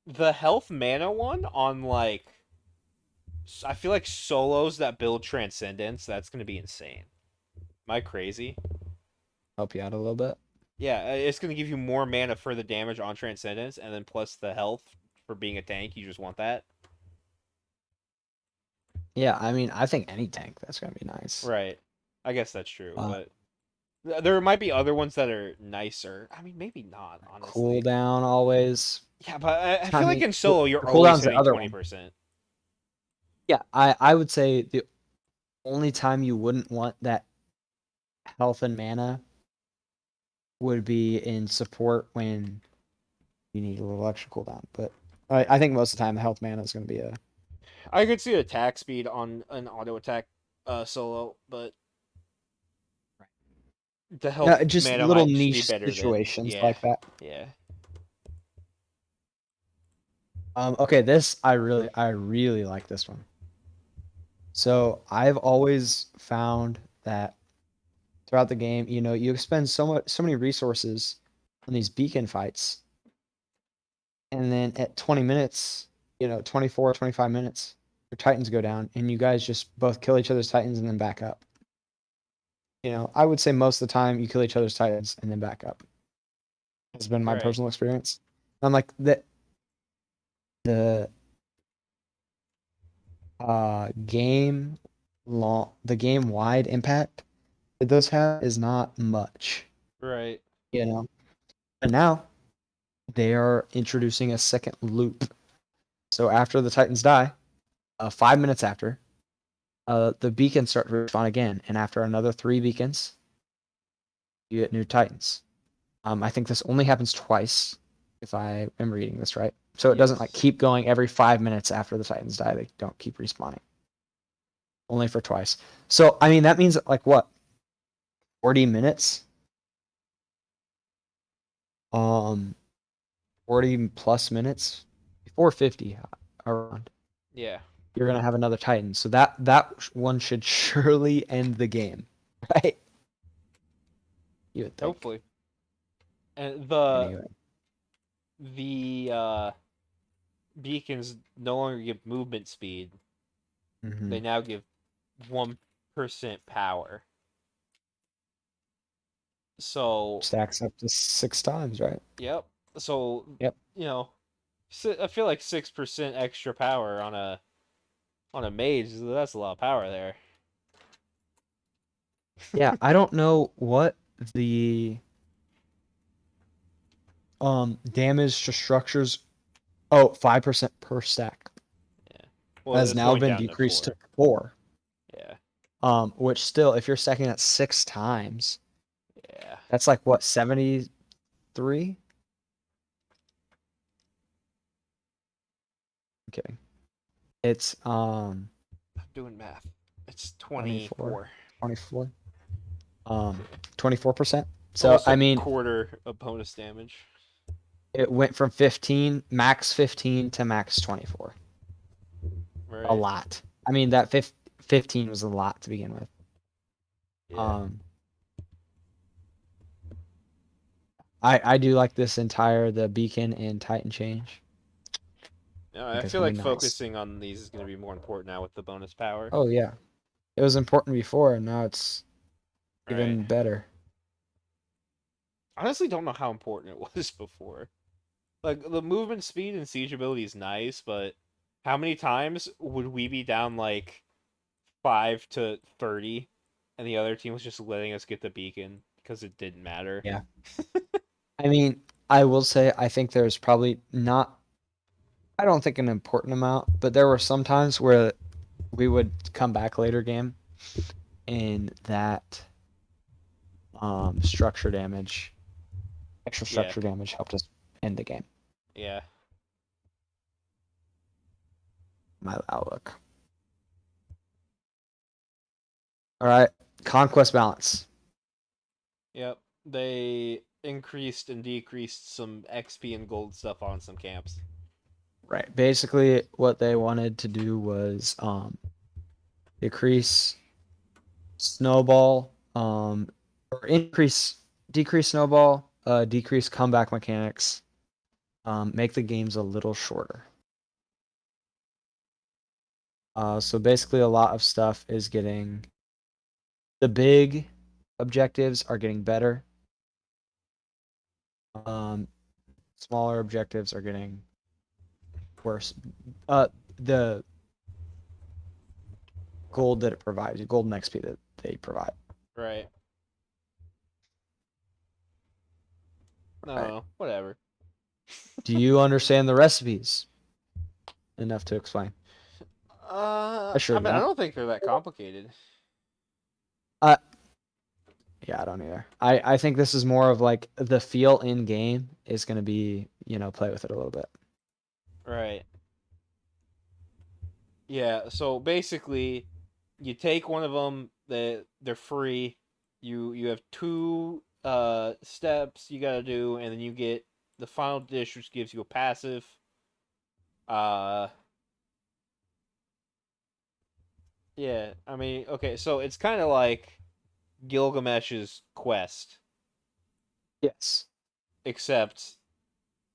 the health mana one on like I feel like solos that build transcendence, that's gonna be insane. Am I crazy? Help you out a little bit. Yeah, it's gonna give you more mana for the damage on transcendence, and then plus the health for being a tank. You just want that, Yeah, I mean, I think any tank that's gonna be nice. right? I guess that's true, Uh, but there might be other ones that are nicer. I mean, maybe not, honestly. cooldown always. Yeah, but I I feel like mean, in solo you're always cooldown's the hitting other twenty one. percent. Yeah, I would say the only time you wouldn't want that health and mana would be in support when you need a little extra cooldown. But I think most of the time the health mana is going to be a I could see attack speed on an auto attack solo, but the no, health just mana little might just be niche better than situations yeah, like that. yeah. Okay, this I really like this one. So I've always found that throughout the game, you know, you expend so many resources on these beacon fights, and then at 20 minutes, you know, 24, 25 minutes, your Titans go down, and you guys just both kill each other's Titans and then back up. You know, I would say most of the time you kill each other's Titans and then back up. Has been my Right, personal experience. I'm like the the game wide impact that those have is not much, right, you know. And now they are introducing a second loop. So after the Titans die, 5 minutes after, the beacons start to respawn again, and after another 3 beacons, you get new Titans. I think this only happens twice, if I am reading this right. So it doesn't like yes. keep going every 5 minutes after the Titans die. They don't keep respawning. Only for twice. So I mean that means like what, 40 minutes? Um, 40 plus minutes, 450 around. Yeah, You're gonna have another Titan. So that one should surely end the game, right? You would think. hopefully. And Anyway. the beacons no longer give movement speed. Hmm. They now give 1% power. So, Stacks up to 6 times, right? yep. So, Yep. you know, I feel like 6% extra power on a mage. That's a lot of power there. Yeah, I don't know what the damage to structures. Oh, 5% per stack Yeah. Well, has it's now going been down to decreased to 4. 4. Yeah. Which still, if you're stacking that 6 times, Yeah. that's like what, 73? I'm kidding. It's I'm doing math. It's 24, 24. 24, 24%. So Almost I a mean, quarter of bonus damage. it went from 15, max 15 to max 24. A Right. lot. I mean, that 15 was a lot to begin with. Yeah. Um, I do like this entire the beacon and Titan change. No, I I think it's feel gonna like be nice. focusing on these is going to be more important now with the bonus power. Oh yeah, it was important before, and now it's Right. even better. Honestly, don't know how important it was before. Like the movement speed and siege ability is nice, but how many times would we be down like 5 to 30, and the other team was just letting us get the beacon because it didn't matter? Yeah. I mean, I will say I think there's probably not. I don't think an important amount, but there were some times where we would come back later game, and that structure damage, extra Yeah. structure damage helped us end the game. Yeah. My outlook. All right, conquest balance. Yep. They increased and decreased some XP and gold stuff on some camps. Right. Basically, what they wanted to do was decrease snowball, or decrease snowball, decrease comeback mechanics, make the games a little shorter. So basically, a lot of stuff is getting the big objectives are getting better. Um, Smaller objectives are getting worse. The gold that it provides, the golden XP that they provide. Right. Right. No, whatever. Do you understand the recipes enough to explain? I I sure mean, I don't. don't think they're that complicated. Uh, yeah, I don't either. I think this is more of like the feel in game is going to be, play with it a little bit. Right. Yeah, so basically, you take one of them, they're free. You have two steps you gotta do, and then you get the final dish, which gives you a passive. Uh, yeah, I mean, okay, so it's kind of like Gilgamesh's quest, Yes. except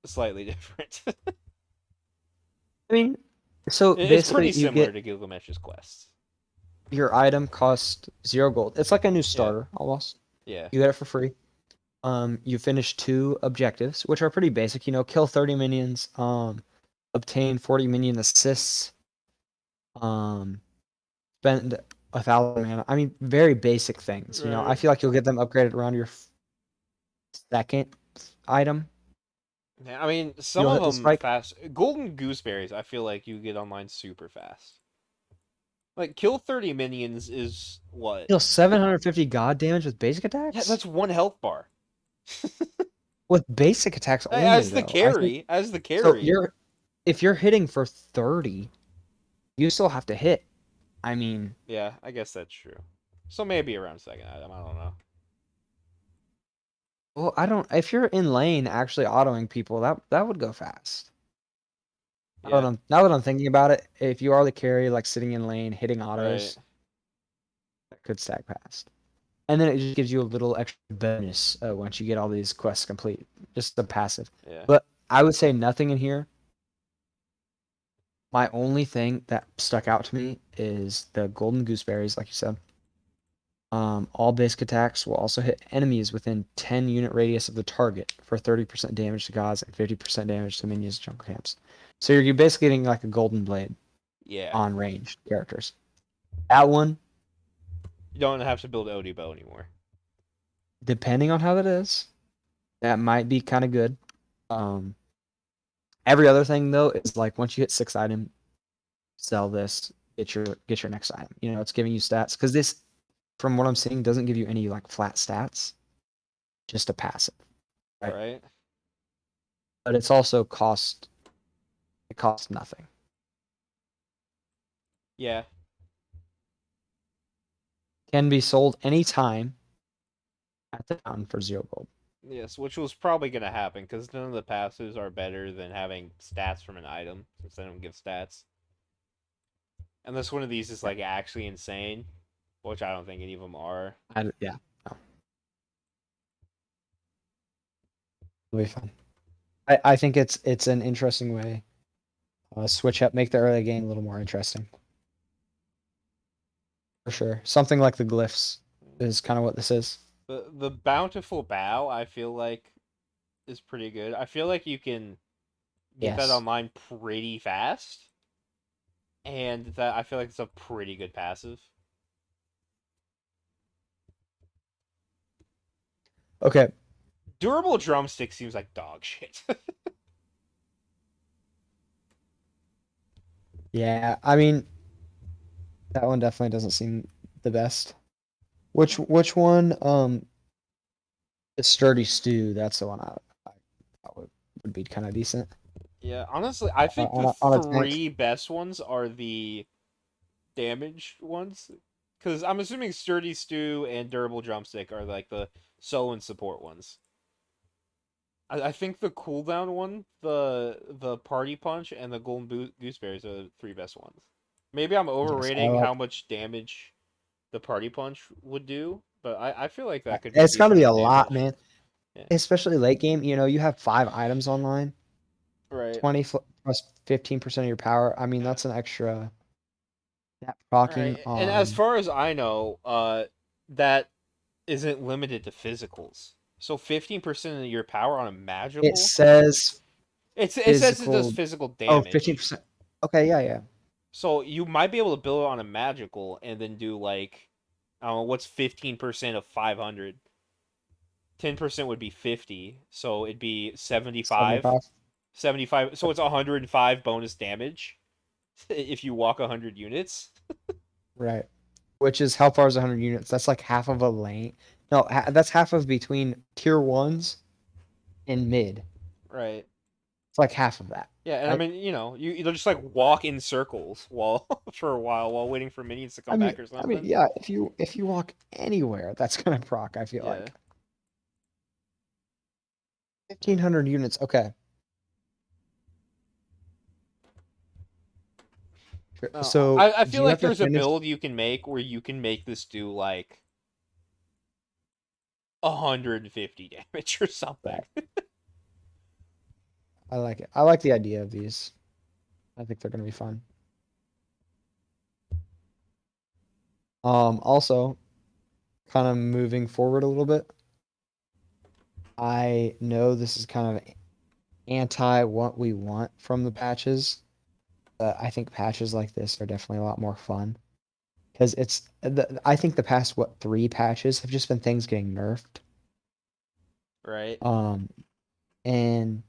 slightly different. I mean, so It's basically pretty you similar get to Gilgamesh's quest. your item cost 0 gold. It's like a new Yeah, starter almost. yeah, You get it for free. You finish 2 objectives, which are pretty basic. Kill 30 minions. Obtain 40 minion assists. Um, Spend 1,000 mana. I mean, very basic things. I right. feel like you'll get them upgraded around your second item. Yeah, I mean, some You'll of hit the them spike. fast. Golden gooseberries, I feel like you get online super fast. Like kill 30 minions is what? Deal 750 god damage with basic Yeah, attacks. that's one health bar. With basic attacks only, As the though, I think. carry, as the So carry. if you're hitting for 30, you still have to hit. I mean, Yeah, I guess that's true. So maybe around second item, I don't know. well, I don't. If you're in lane actually autoing people, that would go fast. Yeah, Now that I'm thinking about it, if you are the carry, like sitting in lane hitting right. autos, that could stack past. And then it just gives you a little extra bonus once you get all these quests complete, just the passive. Yeah. But I would say nothing in here. My only thing that stuck out to me is the golden gooseberries, like you said. All basic attacks will also hit enemies within 10 unit radius of the target for 30% damage to gods and 50% damage to minions and jungle camps. So you're basically getting like a golden blade Yeah. on ranged characters. That one, You don't have to build Odibo anymore. depending on how that is, that might be kind of good. Every other thing though is like once you hit 6 item, sell this, get your next item. You know, it's giving you stats because this, from what I'm seeing, doesn't give you any like flat stats, just a passive. Right. Right? But it's also cost. It costs nothing. Yeah. Can be sold anytime at the town for 0 gold. Yes, which was probably going to happen because none of the passives are better than having stats from an item since they don't give stats. Unless one of these is like actually insane, which I don't think any of them are. Yeah. No. It'll be fun. I think it's an interesting way. Switch up, make the early game a little more interesting. For sure. Something like the glyphs is kind of what this is. The bountiful bow, I feel like, is pretty good. I feel like you can get that Yes. online pretty fast, and that I feel like it's a pretty good passive. Okay. Durable drumstick seems like dog shit. Yeah. I mean, that one definitely doesn't seem the best. Which one? The sturdy stew. That's the one I thought would be kind of decent. Yeah, honestly, I think the On a tank. three best ones are the damage ones. Because I'm assuming Sturdy Stew and Durable Drumstick are like the solo and support ones. I think the cooldown one, the Party Punch, and the Golden Gooseberries are the three best ones. Maybe I'm Yes, I overrating like. how much damage the Party Punch would do, but I feel like that could be a It's got to decent be amount a of lot, damage. man. Yeah. Especially late game. You know, you have 5 items online, Right. 20 plus 15% of your power. I mean, Yeah. that's an extra. That All right. procking. And as far as I know, that isn't limited to physicals. So 15% of your power on a It magical. says It says it does physical. physical Oh, damage. 15%. Okay, yeah, yeah. So you might be able to build it on a magical and then do like, I don't know, what's 15% of 500? 10% would be 50. So it'd be 75. 75. 75. So it's 105 bonus damage if you walk 100 units. Right. Which is how far is 100 units? That's like half of a lane. No, that's half of between tier ones and mid. Right. It's like half of that. Yeah, and I Right? mean, you'll just like walk in circles while for a while while waiting for minions to come back or I mean, something. yeah. If you walk anywhere, that's gonna proc. I feel Yeah. like 1,500 units. Okay. Sure. No, So I do feel you like have to there's a finish? build you can make where you can make this do like 150 damage or something. Right. I like it. I like the idea of these. I think they're gonna be fun. Also, kind of moving forward a little bit. I know this is kind of anti what we want from the patches, but I think patches like this are definitely a lot more fun because I think the past what 3 patches have just been things getting nerfed. Right. Um, and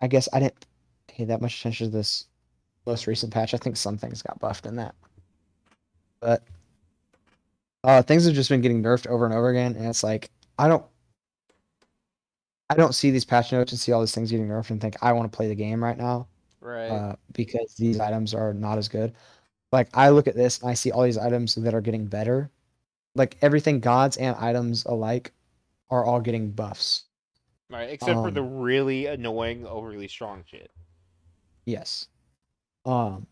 I guess I didn't pay that much attention to this most recent patch. I think some things got buffed in that, but things have just been getting nerfed over and over again, and it's like I don't I don't see these patch notes and see all these things getting nerfed and think I want to play the game right now Right. because these items are not as good. Like I look at this and I see all these items that are getting better. Like everything gods and items alike are all getting buffs. Right. Except for the Um, really annoying, overly strong shit. yes. Um,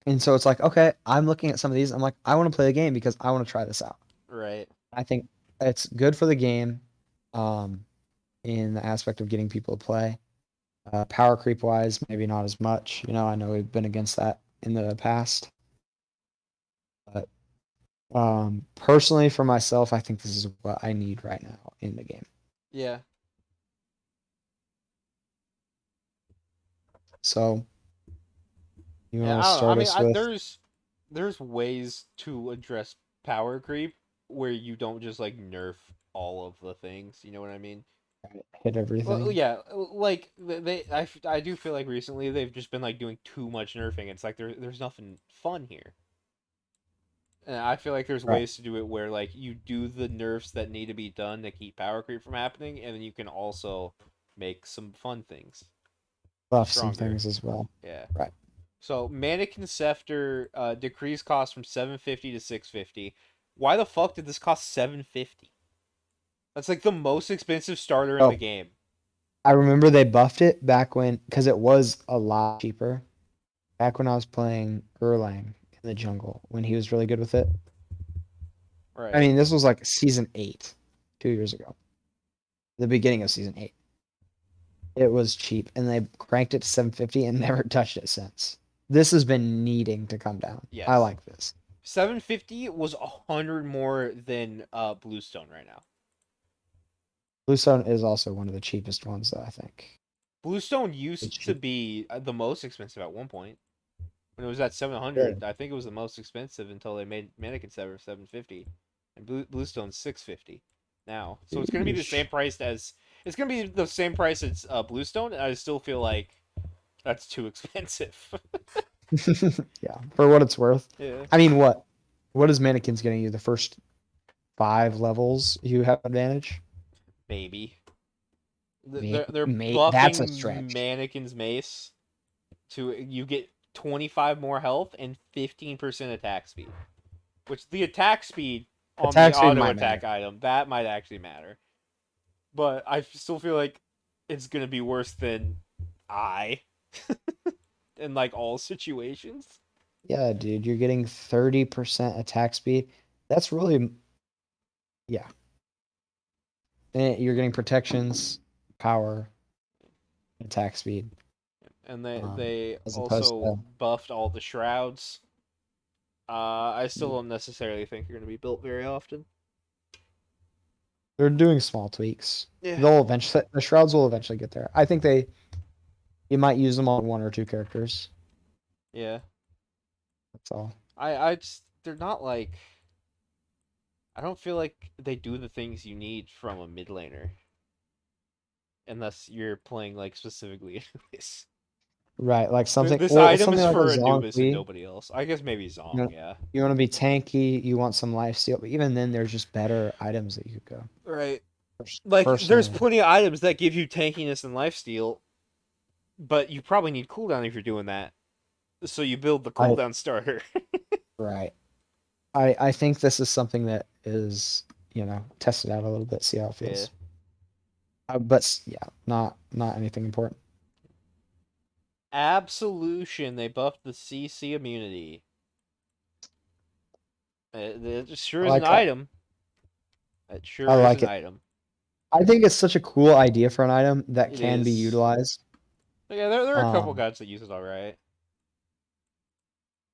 and so it's like, okay, I'm looking at some of these. I'm like, I want to play the game because I want to try this out. Right. I think it's good for the game, um, in the aspect of getting people to play. Power creep wise, maybe not as much. You know, I know we've been against that in the past, but Personally for myself, I think this is what I need right now in the game. Yeah. So you Yeah, want I to don't know. I start mean, us with there's ways to address power creep where you don't just like nerf all of the things. You know what I mean? hit Well, everything? yeah, like I do feel like recently they've just been like doing too much nerfing. It's like there's nothing fun here. And I feel like there's Right. ways to do it where like you do the nerfs that need to be done to keep power creep from happening, and then you can also make some fun things Buff some stronger. things as well. Yeah. Right. So Mannequin Scepter decreased cost from 750 to 650. Why the fuck did this cost 750? That's like the most expensive starter in the Oh, game. I remember they buffed it back when, because it was a lot cheaper. Back when I was playing Erlang in the jungle, when he was really good with it. I Right. mean, this was like season 8, 2 years ago. The beginning of season 8. It was cheap, and they cranked it to 750 and never touched it since. This has been needing to come down. I Yes. like this. 750 was 100 more than Bluestone right now. Bluestone is also one of the cheapest ones, though, I think. Bluestone It's used to cheap. be the most expensive at one point. When it was at Really? 700, I think it was the most expensive until they made Mannequin Scepter 750, and Bluestone's 650 now. So it's gonna be the same Sheesh. price as Bluestone, and I still feel like that's too expensive. Yeah, for what it's worth. Yeah, I mean, what is mannequins getting you? The first 5 levels you have advantage? maybe Maybe, they're that's a buffing stretch. Mannequin's mace to you get 25 more health and 15% attack speed, which the attack speed on the Attack speed auto might attack matter. item that might actually matter. But I still feel like it's gonna be worse than I in like all situations. Yeah, dude, you're getting 30% attack speed. That's really, yeah. And you're getting protections, power, attack speed, And they as opposed also to buffed all the shrouds. I still don't necessarily think they're gonna be built very often. they're doing small tweaks. Yeah. They'll eventually, the shrouds will eventually get there. I think you might use them on 1 or 2 characters. Yeah. That's all. I just they're not like I don't feel like they do the things you need from a mid laner unless you're playing like specifically Anubis. Right, like This well, item something is like a for Anubis and Zonkli. nobody else. I guess maybe You Zong, know, yeah. you want to be tanky, you want some life steal, but even then, there's just better items that you could go. Right. Like there's Personally, plenty of items that give you tankiness and lifesteal, but you probably need cooldown if you're doing that. So you build the I cooldown starter. right. I think this is something that is, tested out a little bit, see how it Yeah. feels. But yeah, not anything important. Absolution, they buffed the CC immunity. It sure I is an like that. item. It I sure is like an it. item. I think it's such a cool idea for an item that It can be is. utilized. Yeah, there are a couple Um, guys that use it alright.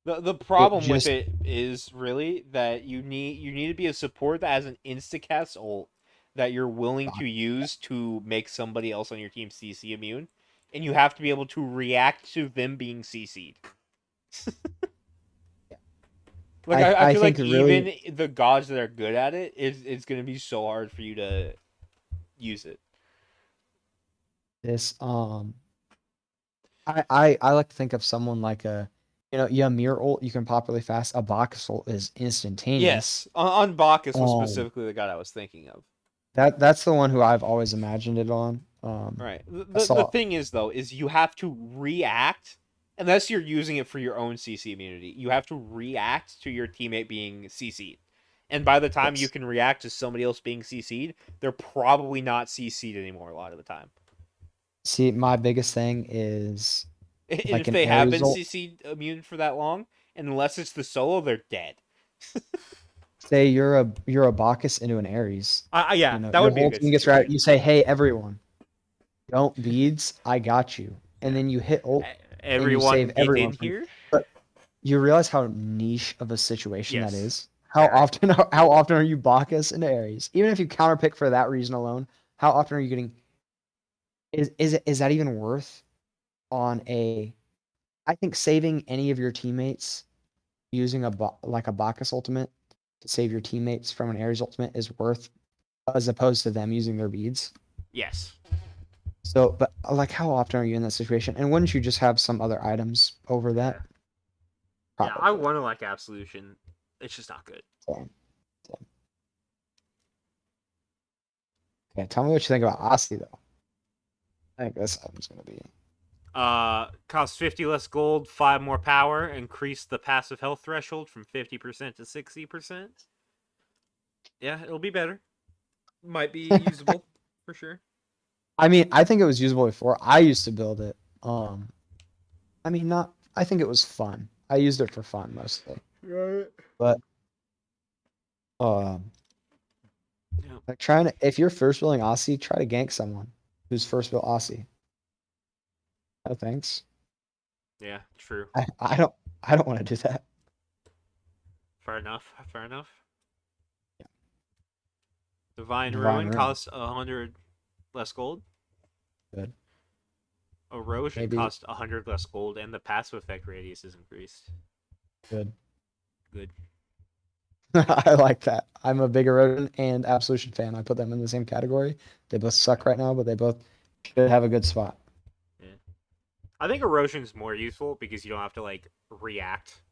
The problem with just it is really that you need to be a support that has an instacast ult that you're willing to use to make somebody else on your team CC immune, and you have to be able to react to them being CC'd. Like I I feel think like really even the gods that are good at it is it's gonna be so hard for you to use it. this I like to think of someone like Ymir ult you can pop really fast. A Bacchus ult is instantaneous. Yes, on Bacchus was Um, specifically the god I was thinking of. that's the one who I've always imagined it on. Right. I The saw thing is though, is you have to react unless you're using it for your own CC immunity. You have to react to your teammate being CC'd. And by the time you yes. can react to somebody else being CC'd, they're probably not CC'd anymore a lot of the time. See, my biggest thing is And like if an they have Ares been ult. CC'd immune for that long, unless it's the solo, they're dead. Say you're a Bacchus into an Ares. Yeah, that Your would be a whole good team gets right. situation. You say, "Hey, everyone, don't beads. I got you." And Yeah. then you hit ult and you Everyone save get everyone in from. here. But you realize how niche of a situation that Yes. is. Very. how often are you Bacchus into Ares? Even if you counter pick for that reason alone, how often are you getting? Is that even worth on a? I think saving any of your teammates using like a Bacchus ultimate to save your teammates from an Ares ultimate is worth as opposed to them using their beads. Yes. So, but like, how often are you in that situation? And wouldn't you just have some other items over that? Yeah. Yeah, I Probably. want to like Absolution. It's just not good. Same. Okay, tell me what you think about Asti though. I think this item's gonna be Cost 50 less gold, 5 more power, increase the passive health threshold from 50% to 60%. Yeah, it'll be better. Might be usable for sure. I mean, I think it was usable before. I used to build it. I mean, not. I think it was fun. I used it for fun mostly. Right. But um, Yeah. like trying to, if you're first building Aussie, try to gank someone who's first built Aussie. No thanks. Yeah, true. I don't want to do that. Fair enough. Fair enough. Divine Divine Ruin Ruin. costs 100 less gold. Good. Erosion Maybe costs 100 less gold, and the passive effect radius is increased. good. Good. I like that. I'm a big Erosion and Absolution fan. I put them in the same category. They both suck right now, but they both should have a good spot. Yeah. I think Erosion's more useful because you don't have to like react.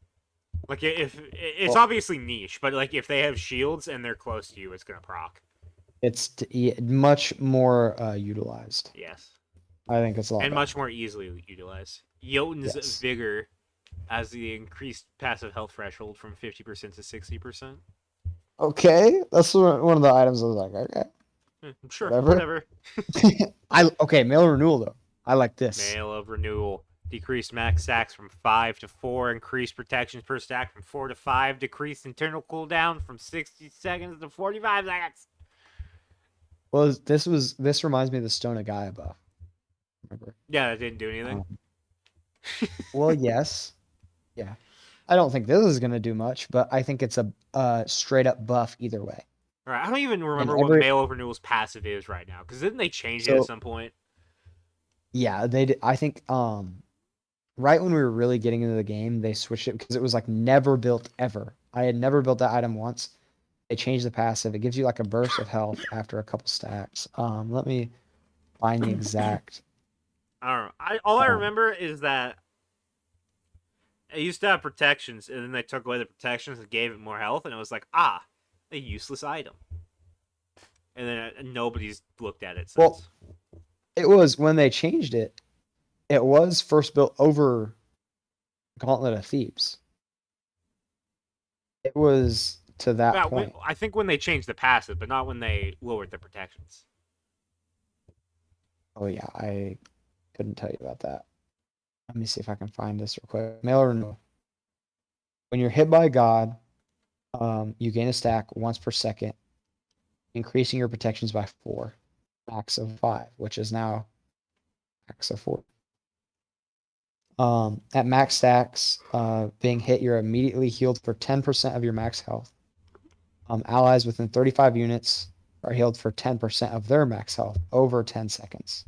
Like if it's Well, obviously niche, but like if they have shields and they're close to you, it's gonna proc. it's much more utilized. Yes. I think it's a lot And better. much more easily utilized. Jotun's Yes. Vigor has the increased passive health threshold from 50% to 60%. Okay, that's one of the items I was like, okay, Sure, whatever. whatever. Okay, mail renewal though. I like this. Mail of Renewal. Decreased max stacks from 5 to 4. Increased protections per stack from 4 to 5. Decreased internal cooldown from 60 seconds to 45 seconds. Well, this reminds me of the Stone of Gaia buff. Remember? Yeah, that didn't do anything. Well, yes, yeah. I don't think this is gonna do much, but I think it's a straight up buff either way. All right, I don't even And remember what every Mail of Renewal's passive is right now. Because didn't they change it at so some point? yeah, they did. I think right when we were really getting into the game, they switched it because it was like never built ever. I had never built that item once. They changed the passive. It gives you like a burst of health after a couple stacks. Let me find the exact. I don't know. All I Um, remember is that it used to have protections, and then they took away the protections and gave it more health, and it was like, a useless item. And then nobody's looked at it since. well, it was when they changed it. It was first built over Gauntlet of Thebes. It was to that point. I think when they changed the passive, but not when they lowered the protections. Oh yeah, I couldn't tell you about that. Let me see if I can find this real quick. Mail or no? When you're hit by God, you gain a stack once per second, increasing your protections by 4, max of 5, which is now max of 4. At max stacks, being hit, you're immediately healed for 10% of your max health. Allies within 35 units are healed for 10% of their max health over 10 seconds.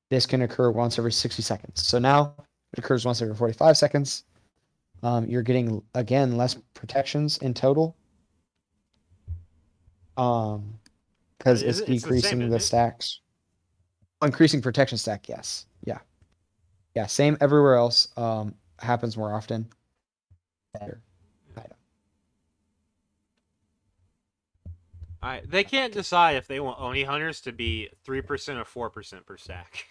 This can occur once every 60 seconds. So now it occurs once every 45 seconds. You're getting, again, less protections in total. Because it's It's the same, decreasing isn't the it? stacks. Increasing protection stack, yes. Yeah. Yeah, same everywhere else. Happens more often. Better item. They can't decide if they want Oni Hunters to be 3% or 4% per stack.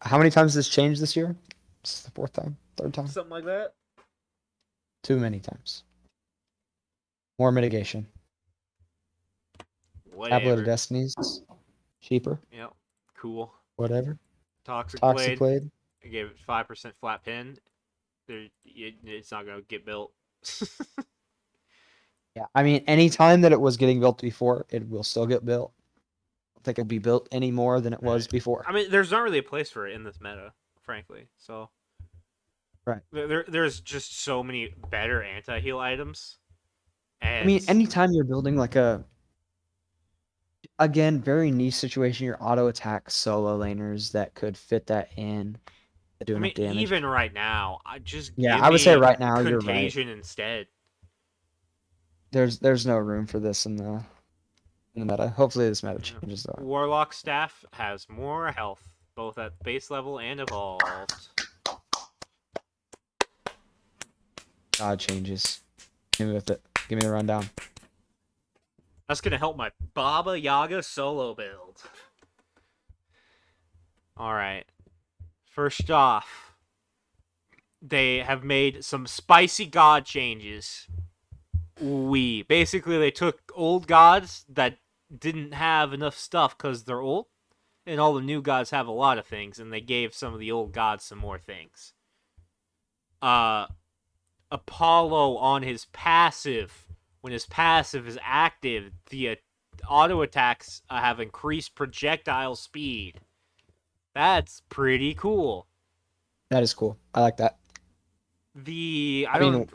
How many times has this changed this year? This is the 4th time? 3rd time? Something like that. Too many times. More mitigation. Tablet of Whatever. Destinies. Cheaper. Yep. Cool. Whatever. Toxic Toxic Blade. Blade. I gave it 5% flat pin. It's not going to get built. Yeah, I mean, any time that it was getting built before, it will still get built. I don't think it'll be built any more than it was Right. before. I mean, there's not really a place for it in this meta, frankly. So Right. There's just so many better anti-heal items. And I mean, anytime you're building like a, again, very niche situation, your auto attack solo laners that could fit that in, that do I enough mean, damage. even right now, I just Yeah, give I would say me right now you're right. Contagion instead. There's no room for this in the meta. Hopefully this meta Yeah. changes though. Warlock staff has more health, both at base level and evolved. God changes. Give me with it. Give me the rundown. That's gonna help my Baba Yaga solo build. Alright. First off, they have made some spicy god changes. Basically they took old gods that didn't have enough stuff because they're old, and all the new gods have a lot of things, and they gave some of the old gods some more things. Apollo on his passive, when his passive is active, the auto attacks have increased projectile speed. That's pretty cool. That is cool. I like that. I'm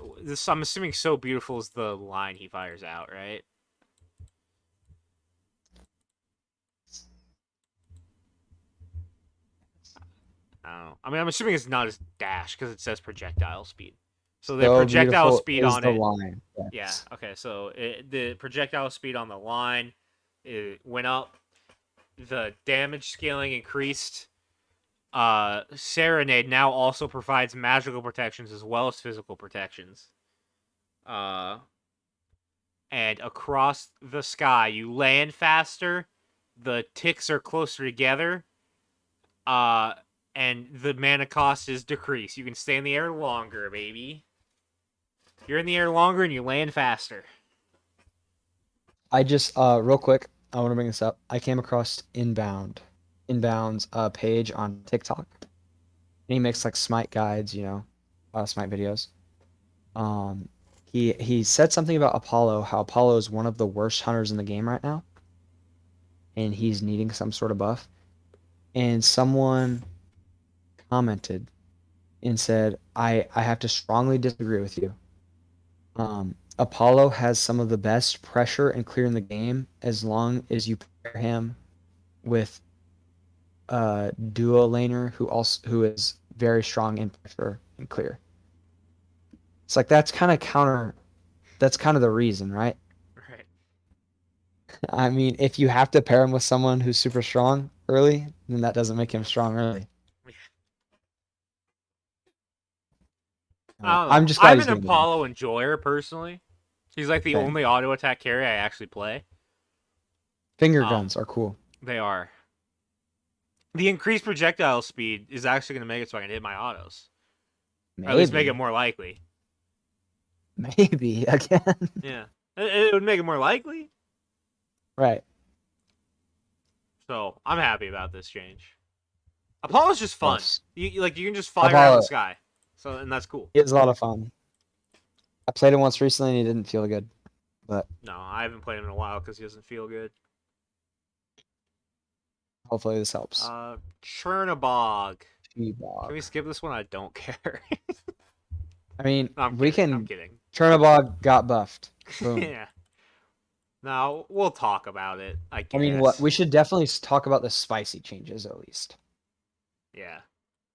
assuming So Beautiful is the line he fires out, right? I don't know. I mean, I'm assuming it's not his dash because it says projectile speed. So the projectile speed on it. Line. Yes. Yeah. Okay. So the projectile speed on the line, it went up. The damage scaling increased. Serenade now also provides magical protections as well as physical protections. And across the sky, you land faster. The ticks are closer together. And the mana cost is decreased. You can stay in the air longer, baby. You're in the air longer and you land faster. I just real quick, I want to bring this up. I came across Inbound's page on TikTok. And he makes like Smite guides, Smite videos. He said something about Apollo, how Apollo is one of the worst hunters in the game right now, and he's needing some sort of buff. And someone commented and said, I have to strongly disagree with you. Apollo has some of the best pressure and clear in the game as long as you pair him with a duo laner who is very strong in pressure and clear. It's like that's kind of the reason, right? Right. I mean, if you have to pair him with someone who's super strong early, then that doesn't make him strong early. I don't know. I'm just glad I'm he's an doing Apollo enjoyer personally. He's like the Same. only auto attack carry I actually play. Finger guns are cool. They are. The increased projectile speed is actually going to make it so I can hit my autos. Or at least make it more likely. Maybe again. Yeah, it would make it more likely. Right. So I'm happy about this change. Apollo's just fun. Yes. You can just fly around the sky. So and that's cool. It's a lot of fun. I played it once recently and he didn't feel good, but no, I haven't played him in a while because he doesn't feel good. Hopefully this helps. Chernabog. T-Bog. Can we skip this one? I don't care. I mean, I'm kidding. Chernabog got buffed. Boom. Yeah. Now we'll talk about it. I guess. I mean, we should definitely talk about the spicy changes at least. Yeah.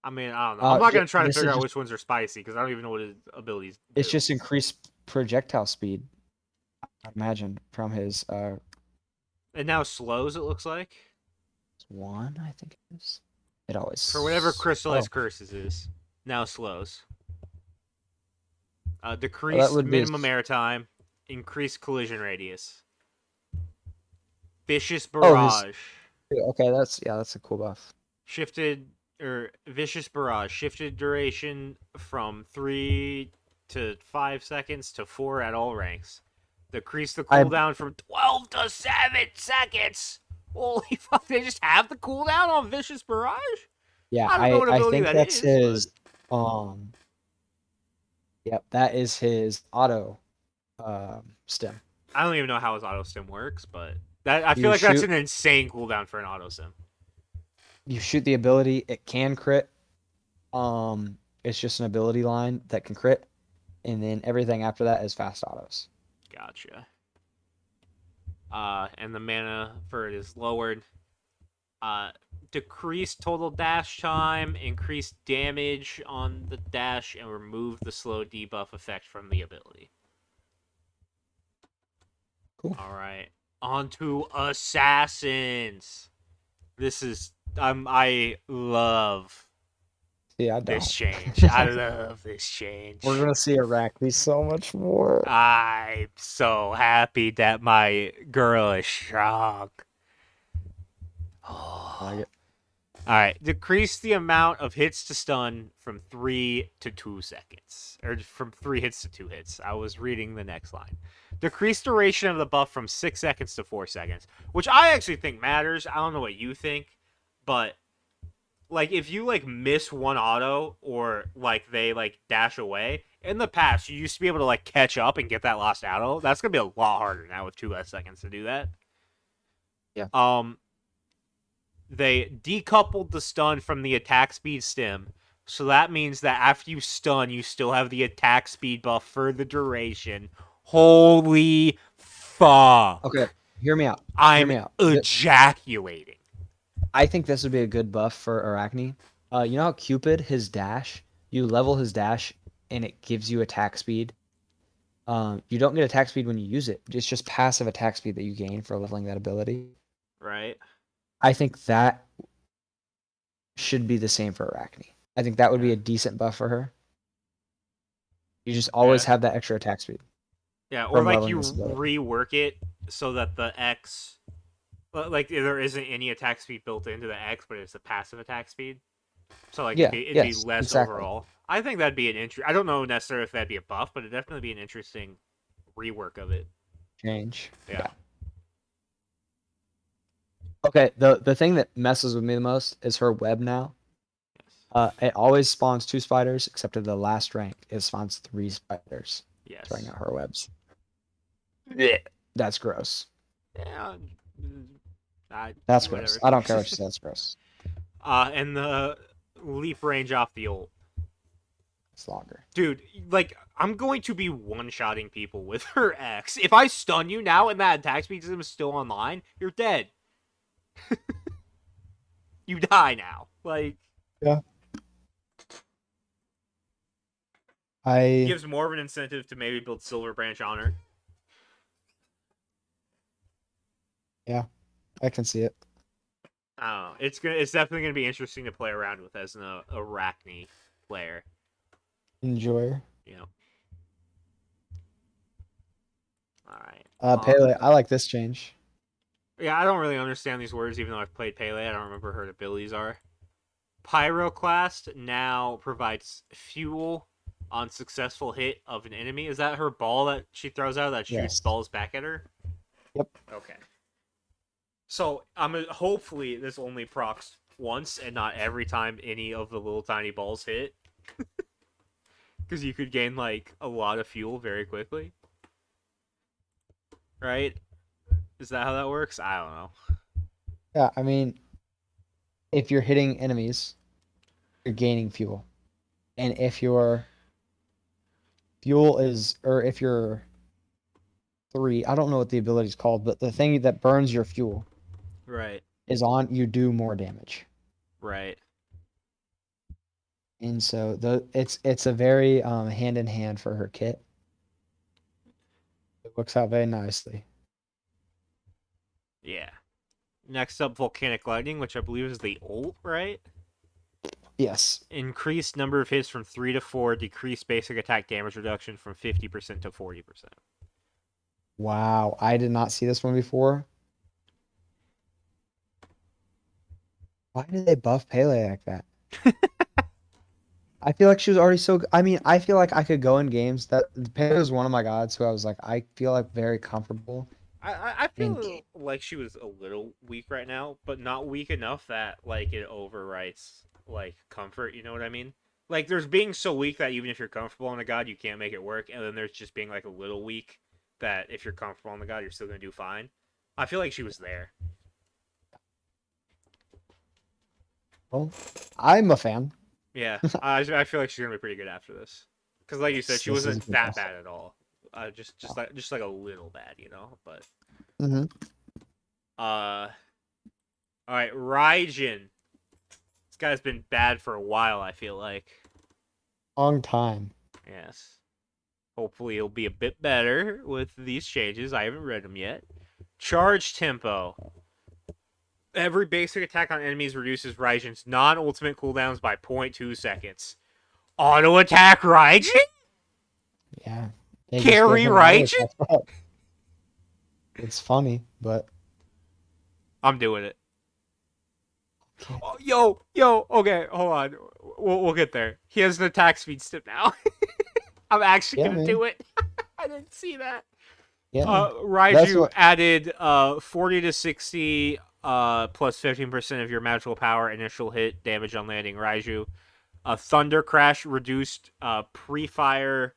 I mean, I don't know. I'm not gonna try to figure out which ones are spicy because I don't even know what his abilities do. It's just increased projectile speed. I imagine from his. It now slows. It looks like. One, I think it is. It always. For whatever crystallized curses is, now slows. Decreased minimum airtime, increased collision radius. Vicious barrage. Okay, that's a cool buff. Vicious barrage shifted duration from 3 to 5 seconds to 4 at all ranks. Decreased the cooldown from 12 to 7 seconds. Holy fuck! They just have the cooldown on Vicious Barrage? Yeah, I don't know what ability think that that's is, his. Yep, that is his auto stem. I don't even know how his auto stem works, but I feel like that's an insane cooldown for an auto stem. You shoot the ability, it can crit. It's just an ability line that can crit, and then everything after that is fast autos. Gotcha. And the mana for it is lowered. Decrease total dash time, increase damage on the dash, and remove the slow debuff effect from the ability. Cool. All right, on to assassins. This is I love Yeah, I this don't. change. I love this change. We're gonna see Arachne so much more. I'm so happy that my girl is strong. I like it. All right, decrease the amount of hits to stun from 3 to 2 seconds, or from 3 hits to 2 hits. I was reading the next line. Decrease duration of the buff from 6 seconds to 4 seconds, which I actually think matters. I don't know what you think, but like if you like miss one auto or like they like dash away, in the past you used to be able to like catch up and get that last auto. That's gonna be a lot harder now with 2 less seconds to do that. Yeah. They decoupled the stun from the attack speed stem. So that means that after you stun, you still have the attack speed buff for the duration. Holy fuck. Okay, hear me out. I'm me out. ejaculating. I think this would be a good buff for Arachne. You know how Cupid, his dash, you level his dash and it gives you attack speed. You don't get attack speed when you use it. It's just passive attack speed that you gain for leveling that ability. Right? I think that should be the same for Arachne. I think that would be a decent buff for her. You just always have that extra attack speed. Yeah, or from like leveling you this ability. rework it so that the X, like there isn't any attack speed built into the X, but it's a passive attack speed. So like Yeah, it'd be yes, less exactly. overall. I think that'd be an I don't know necessarily if that'd be a buff, but it'd definitely be an interesting rework of it. Change. Yeah. Okay, the thing that messes with me the most is her web now. Yes. It always spawns 2 spiders, except at the last rank, it spawns 3 spiders. Yes. Throwing out her webs. Yeah. That's gross. Yeah. That's whatever. gross. I don't care what she says. That's gross. And the leap range off the ult. It's longer. Dude, like, I'm going to be one-shotting people with her X. If I stun you now and that attack speed system is still online, you're dead. You die now. Like, Yeah. gives more of an incentive to maybe build Silver Branch on her. Yeah, I can see it. I don't know. It's definitely gonna be interesting to play around with as an Arachne player. Enjoy her. You know. All right. Pele, I like this change. Yeah, I don't really understand these words, even though I've played Pele. I don't remember her abilities are. Pyroclast now provides fuel on successful hit of an enemy. Is that her ball that she throws out that shoots Yes. balls back at her? Yep. Okay. So hopefully this only procs once and not every time any of the little tiny balls hit. Because you could gain like a lot of fuel very quickly. Right? Is that how that works? I don't know. Yeah, I mean, if you're hitting enemies, you're gaining fuel. And if your fuel is, or if you're 3, I don't know what the ability is called, but the thing that burns your fuel Right. is on, you do more damage. Right. And so it's a very hand in hand for her kit. It works out very nicely. Yeah. Next up, Volcanic Lightning, which I believe is the ult, right? Yes. Increased number of hits from 3 to 4, decreased basic attack damage reduction from 50% to 40%. Wow, I did not see this one before. Why did they buff Pele like that? I feel like she was already so. I mean, I feel like I could go in games that Pele was one of my gods who I was like, I feel like very comfortable. I in feel like she was a little weak right now, but not weak enough that like it overwrites like comfort. You know what I mean? Like there's being so weak that even if you're comfortable on a god, you can't make it work, and then there's just being like a little weak that if you're comfortable on the god, you're still gonna do fine. I feel like she was there. Well, I'm a fan. Yeah, I feel like she's gonna be pretty good after this. Because, like you said, she This is a wasn't good that boss. bad at all. Just like a little bad, you know. But Mm-hmm. all right, Raijin. This guy's been bad for a while. I feel like. Long time. Yes. Hopefully, he'll be a bit better with these changes. I haven't read them yet. Charge tempo. Every basic attack on enemies reduces Raijin's non-ultimate cooldowns by 0.2 seconds. Auto attack Raijin? Yeah. They just give Carry him auto Raijin? attack up. It's funny, but I'm doing it. okay. Oh, yo, okay, hold on. We'll get there. He has an attack speed step now. I'm actually Yeah, gonna man. do it. I didn't see that. Yeah. That's Raiju what added 40 to 60 plus 15% of your magical power initial hit damage on landing. Raiju. Thunder Crash reduced pre-fire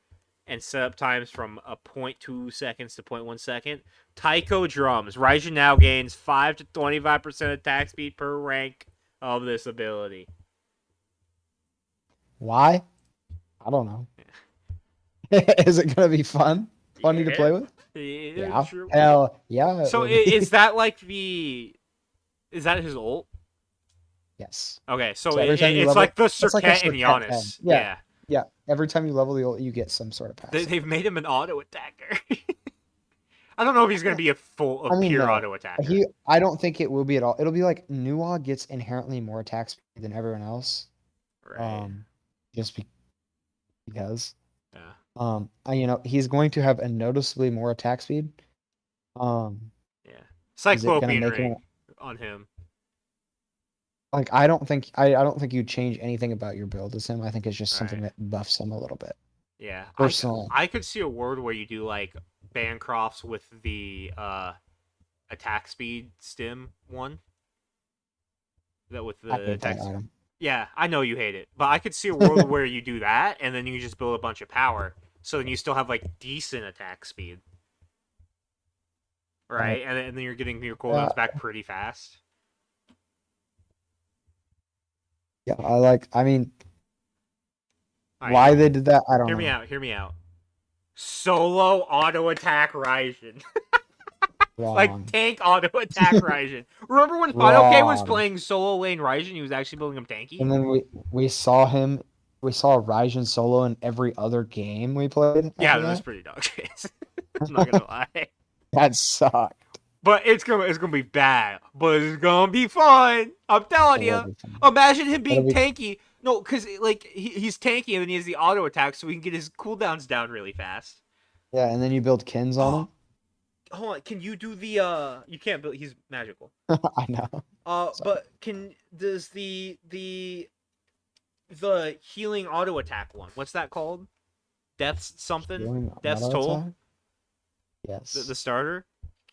and setup times from 0.2 seconds to 0.1 second. Taiko Drums. Raiju now gains 5 to 25% attack speed per rank of this ability. why? I don't know. Is it gonna be fun? Funny to Yeah. play with? Yeah, Yeah. true. Hell yeah, it So will be. is that like the... Is that his ult? Yes. Okay, so So every time you it's level, like the it's like a Circuit and Circuit 10. Giannis. Yeah. Yeah. Yeah. Every time you level the ult, you get some sort of passive. They've made him an auto attacker. I don't know if he's going to be a I mean, pure no. auto attacker. I don't think it will be at all. It'll be like Nuwa gets inherently more attack speed than everyone else. Right. Just because. Yeah. He's going to have a noticeably more attack speed. Yeah. Is it gonna Cyclopean make him ring on him. like I don't think you change anything about your build as him. I think it's just something Right. that buffs him a little bit. Yeah. Personally. I could see a world where you do like Bancrofts with the attack speed stim one. That with I the hate attack. that item. Yeah, I know you hate it, but I could see a world where you do that and then you just build a bunch of power, so then you still have like decent attack speed. Right, and then you're getting your cooldowns Yeah. back pretty fast. Yeah, I mean All right, why they did that, I don't hear me know. out. Hear me out. Solo auto attack Raijin. Like Wrong. tank auto attack Raijin. Remember when Final K was Wrong. playing solo lane Raijin? He was actually building him tanky. And then we saw Raijin solo in every other game we played Yeah, after that was that. pretty dog shit. I'm not gonna lie, That sucked. but it's gonna be bad, but it's gonna be fun. I'm telling It will you. be fun. Imagine him It'll being be tanky. No, because like he's tanky and then he has the auto attack, so he can get his cooldowns down really fast. yeah, and then you build Kins on him. Hold on, can you do the You can't build. He's magical. I know. But does the healing auto attack one? What's that called? Death's something. Healing Death's auto toll. attack? Yes. The starter.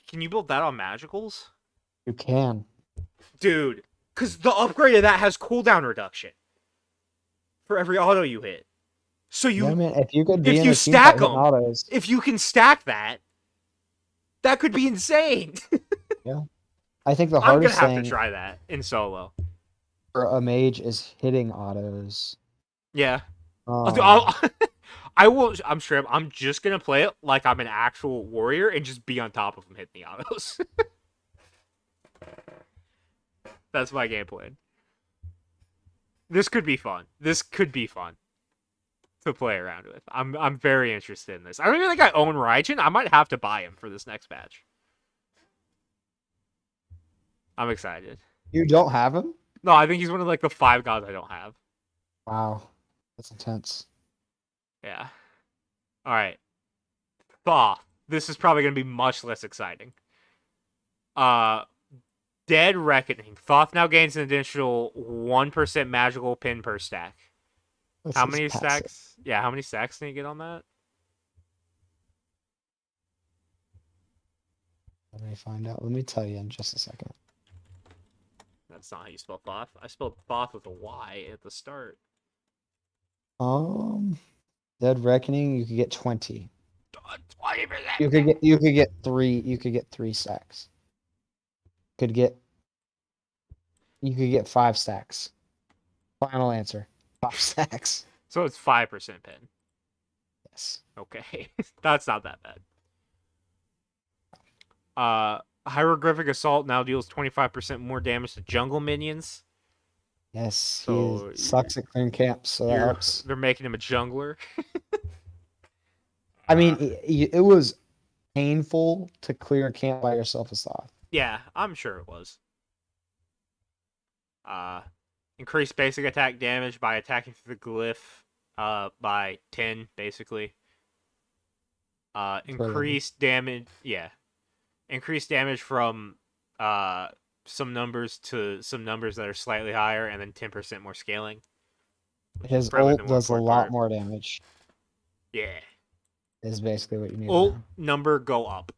Can you build that on magicals, You can. dude? Because the upgrade of that has cooldown reduction for every auto you hit. So Yeah, you, man, if you could be if in you a team stack fight hitting them, autos, if you can stack that, that could be insane. I think the I'm gonna hardest have to thing try that in solo. for a mage is hitting autos. Yeah. Um, I will. I'm sure. I'm just gonna play it like I'm an actual warrior and just be on top of him hitting the autos. That's my game plan. This could be fun. This could be fun to play around with. I'm very interested in this. I don't even think I own Raijin. I might have to buy him for this next patch. I'm excited. you don't have him? No, I think he's one of like the 5 gods I don't have. Wow, that's intense. Yeah. All right. Thaw. This is probably gonna be much less exciting. Dead Reckoning. Thoth now gains an additional 1% magical pin per stack. This How is many passive. stacks? Yeah, how many stacks can you get on that? Let me find out. Let me tell you in just a second. That's not how you spell Thoth. I spelled Thoth with a Y at the start. Dead Reckoning, you could get 20. 20%. You could get 3 stacks. You could get 5 stacks. Final answer. 5 stacks. So it's 5% pin. Yes. Okay, that's not that bad. Hieroglyphic Assault now deals 25% more damage to jungle minions. Yes, he So sucks at clearing camps, so that helps. they're making him a jungler. I mean, it was painful to clear a camp by yourself, Asaf. Yeah, I'm sure it was. Increase basic attack damage by attacking through the glyph by 10, basically. Increased damage, yeah. Increased damage from some numbers to some numbers that are slightly higher, and then 10% more scaling. His Probably the ult more does a important lot part. more damage, Yeah. is basically what you need to Ult know. number go up.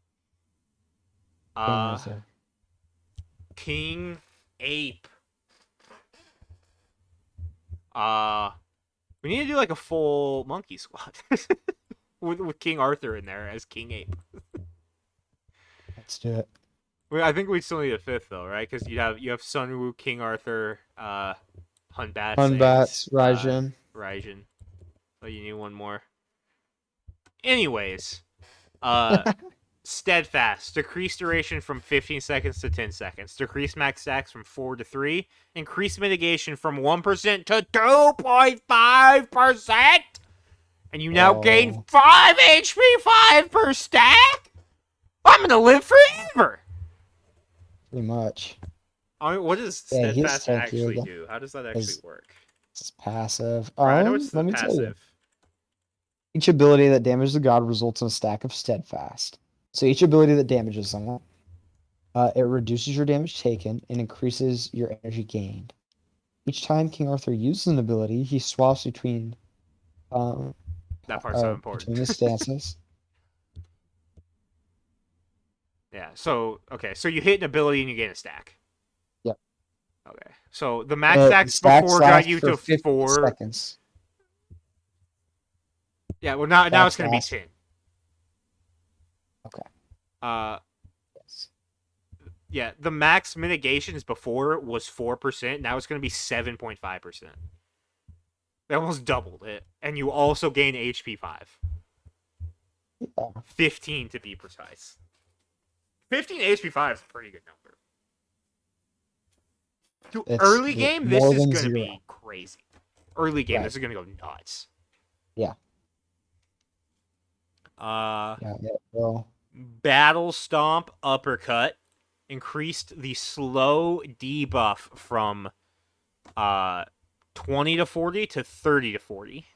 King Arthur. King Ape. We need to do like a full monkey squad with King Arthur in there as King Ape. Let's do it. I think we still need a fifth though, right? Because you have Sunwoo, King Arthur, Hunbats, Hunbats, and Raijin. Raijin. Oh, you need one more. Anyways, Steadfast. Decrease duration from 15 seconds to 10 seconds. Decrease max stacks from 4 to 3. Increase mitigation from 1% to 2.5%. And you now gain 5 HP 5 per stack? I'm going to live forever. Pretty much. I mean, what does Yeah, he's Steadfast actually do? How does that actually work? It's passive. Right, I know it's Let me tell you. passive. Each ability that damages a god results in a stack of Steadfast. So each ability that damages someone, it reduces your damage taken and increases your energy gained. Each time King Arthur uses an ability, he swaps between That part's not important. between his stances. Yeah, so you hit an ability and you gain a stack. Yep. Okay. So the max stacks before got you to 4 seconds. Yeah, well now it's going to be 10. Okay. Yes. Yeah, the max mitigations before was 4%. Now it's going to be 7.5%. They almost doubled it, and you also gain HP 5. Yeah. 15 to be precise. 15 HP 5 is a pretty good number. Dude, early game, this is going to be crazy. Early game, this is going to go nuts. Yeah. Well. Battle Stomp Uppercut increased the slow debuff from 20 to 40 to 30 to 40.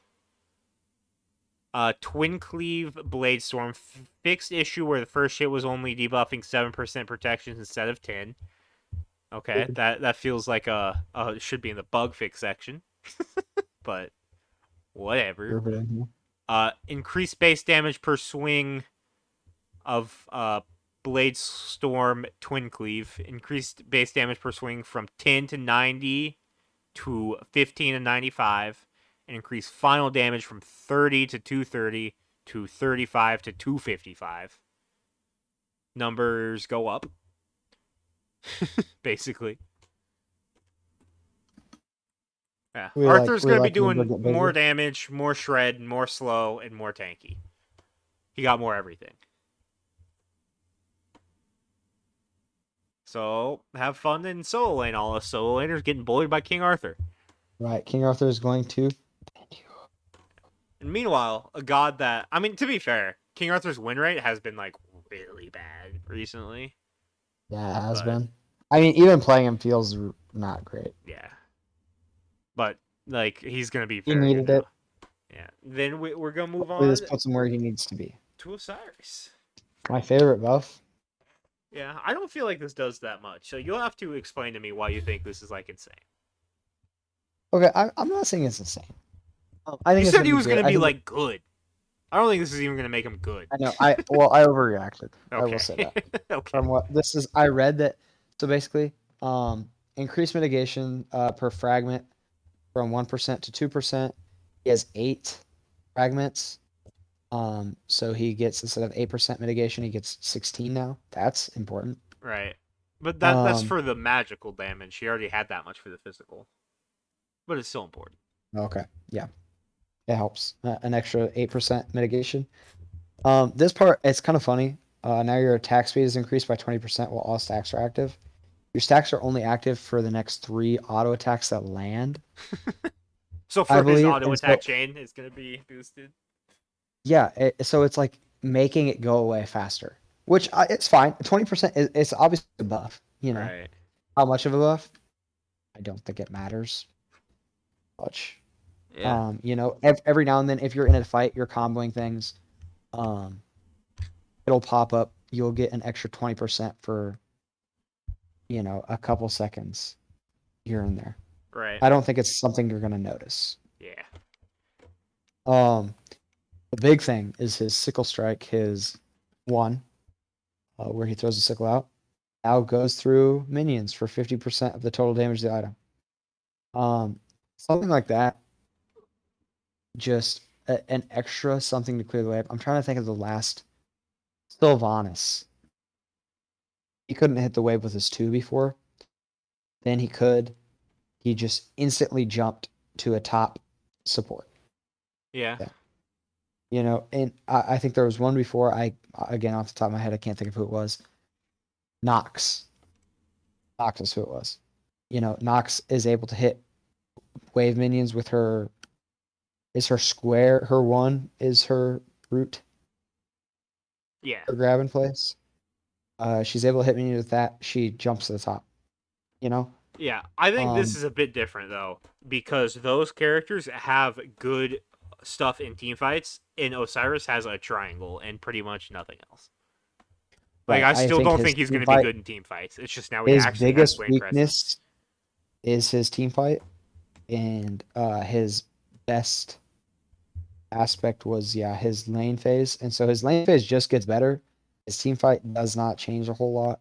Twin Cleave Blade Storm fixed issue where the first hit was only debuffing 7% protection instead of 10. Okay, that feels like should be in the bug fix section. But whatever. Increased base damage per swing of Blade Storm Twin Cleave. Increased base damage per swing from 10 to 90 to 15 to 95. And increased final damage from 30 to 230 to 35 to 255. Numbers go up. Basically. Yeah. Arthur's going to be doing more damage, more shred, more slow, and more tanky. He got more everything. So, have fun in solo lane. All the solo laners getting bullied by King Arthur. Right, King Arthur is going to defend you. And meanwhile, a god that... I mean, to be fair, King Arthur's win rate has been, like, really bad recently. Yeah, it has been. I mean, even playing him feels not great. Yeah. But, like, he's going to be very good now. Yeah. Then we're going to move Hopefully on. This puts him where he needs to be. To Osiris. My favorite buff. Yeah, I don't feel like this does that much. So you'll have to explain to me why you think this is, like, insane. Okay, I'm not saying it's insane. I think you said he was going to be, like, good. I don't think this is even going to make him good. I know. I overreacted. Okay. I will say that. Okay. From what this is, I read that. So basically, increased mitigation per fragment from 1% to 2%. He has 8 fragments. So he gets, instead of 8% mitigation, he gets 16 now. That's important. Right. But that's for the magical damage. He already had that much for the physical. But it's still important. Okay, yeah, it helps. An extra 8% mitigation. This part, it's kind of funny. Now your attack speed is increased by 20% while all stacks are active. Your stacks are only active for the next 3 auto attacks that land, So I for his believe. auto And attack so, chain, it's gonna be boosted. yeah, so it's like making it go away faster, which it's fine. 20% is it's obviously a buff. Right. How much of a buff? I don't think it matters much. Yeah. Every now and then, if you're in a fight, you're comboing things. Um, it'll pop up. You'll get an extra 20% for a couple seconds here and there. Right. I don't think it's something you're gonna notice. Yeah. Um, the big thing is his sickle strike, his one, where he throws the sickle out, now goes through minions for 50% of the total damage of the item. Something like that, just an extra something to clear the way up. I'm trying to think of the last Sylvanas. He couldn't hit the wave with his 2 before. Then he could. He just instantly jumped to a top support. Yeah. And I think there was one before. Again, off the top of my head, I can't think of who it was. Nox. Nox is who it was. Nox is able to hit wave minions with her. Is her square? Her one is her root. Yeah. Her grab in place. She's able to hit minions with that. She jumps to the top. You know. Yeah. I think this Um, is a bit different though, because those characters have good stuff in team fights, and Osiris has a triangle and pretty much nothing else. Like right. I I still think don't his think he's team going to be fight. good in team fights. It's just now he His actually has biggest lane presence. weakness is his team fight, and his best aspect was his lane phase, and so his lane phase just gets better. His team fight does not change a whole lot.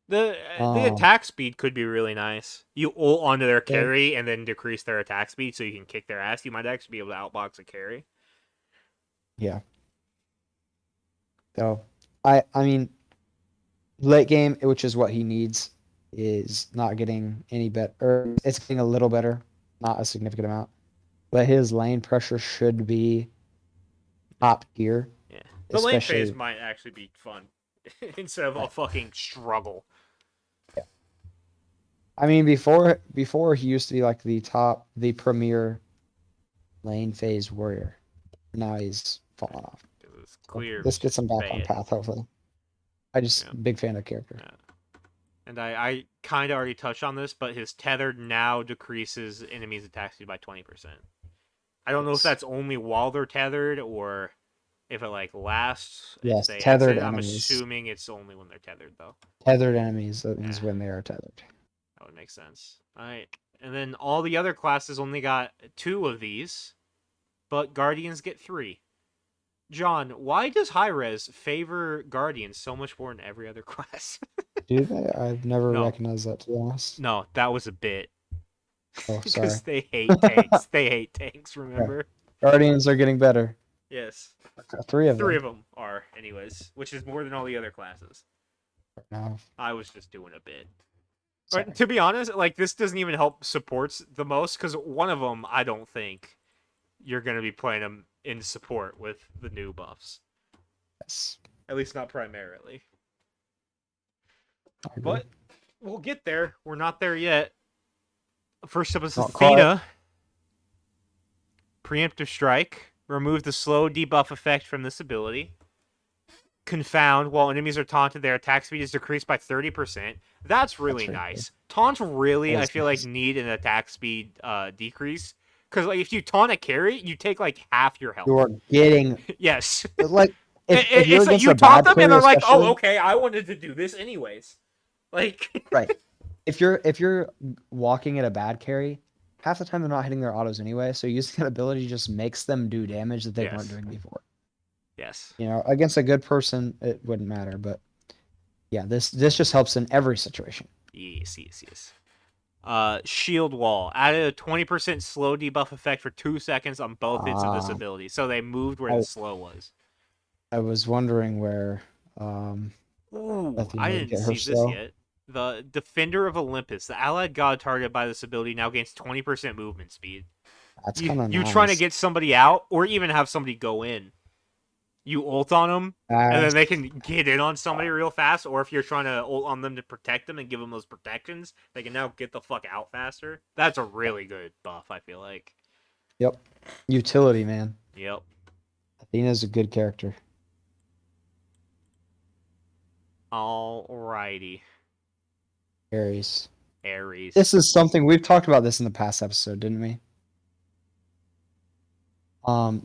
The Um, attack speed could be really nice. You ult onto their yeah, carry and then decrease their attack speed so you can kick their ass. You might actually be able to outbox a carry. yeah. So I mean, late game, which is what he needs, is not getting any better. It's getting a little better, not a significant amount, but his lane pressure should be top tier, Yeah. The lane phase especially. might actually be fun instead of a Right. fucking struggle. I mean, before he used to be like the premier lane phase warrior. Now he's fallen off. It was So clear this gets him back on fade. path, hopefully. I just Yeah. big fan of character. Yeah. And I kind of already touched on this, but his tethered now decreases enemies' attack speed by 20%. I don't know if Yes. that's only while they're tethered or if it like lasts if Yes, they tethered exit. I'm enemies. assuming it's only when they're tethered though. Tethered enemies, that Yeah, means when they are tethered. that would make sense. All right. And then all the other classes only got 2 of these, but Guardians get 3. John, why does high res favor Guardians so much more than every other class? Do they? I've never No, recognized that, to be honest. no, that was a bit Oh, sorry. because they hate tanks. They hate tanks. Okay. Remember? Guardians are getting better. Yes, 3 of 3 them of them are, anyways, which is more than all the other classes. right now. I was just doing a bit. Sorry. But to be honest, like this doesn't even help supports the most because one of them I don't think you're gonna be playing them in support with the new buffs. Yes, At least not primarily. I agree. But we'll get there. We're not there yet. First up is Not quite. Athena. Preemptive Strike. Remove the slow debuff effect from this ability. Confound. While enemies are taunted, their attack speed is decreased by 30%. That's really That's nice. Taunts really, That I is feel like, nice. need an attack speed decrease. Because like, if you taunt a carry, you take like half your health. You're getting Yes. like if you're It's like against you a taunt bad them and carry, they're like, oh, especially. okay, I wanted to do this anyways. Like, Right. If you're walking at a bad carry, half the time they're not hitting their autos anyway, so using that ability just makes them do damage that they weren't yes. doing before. Yes. Against a good person, it wouldn't matter, but yeah, this just helps in every situation. Yes. Shield Wall. Added a 20% slow debuff effect for 2 seconds on both hits of this ability. So they moved where I, the slow was. I was wondering where Ooh, Athena I would didn't get her see this slow. yet. The Defender of Olympus. The allied god targeted by this ability now gains 20% movement speed. That's You kind of you trying to nice. get somebody out, or even have somebody go in. You ult on them, and then they That's can get in on somebody real fast. Or if you're trying to ult on them to protect them and give them those protections, they can now get the fuck out faster. That's a really good buff, I feel like. yep. Utility, man. Yep. Athena's a good character. Alrighty. Aries. Aries. This is something we've talked about this in the past episode, didn't we?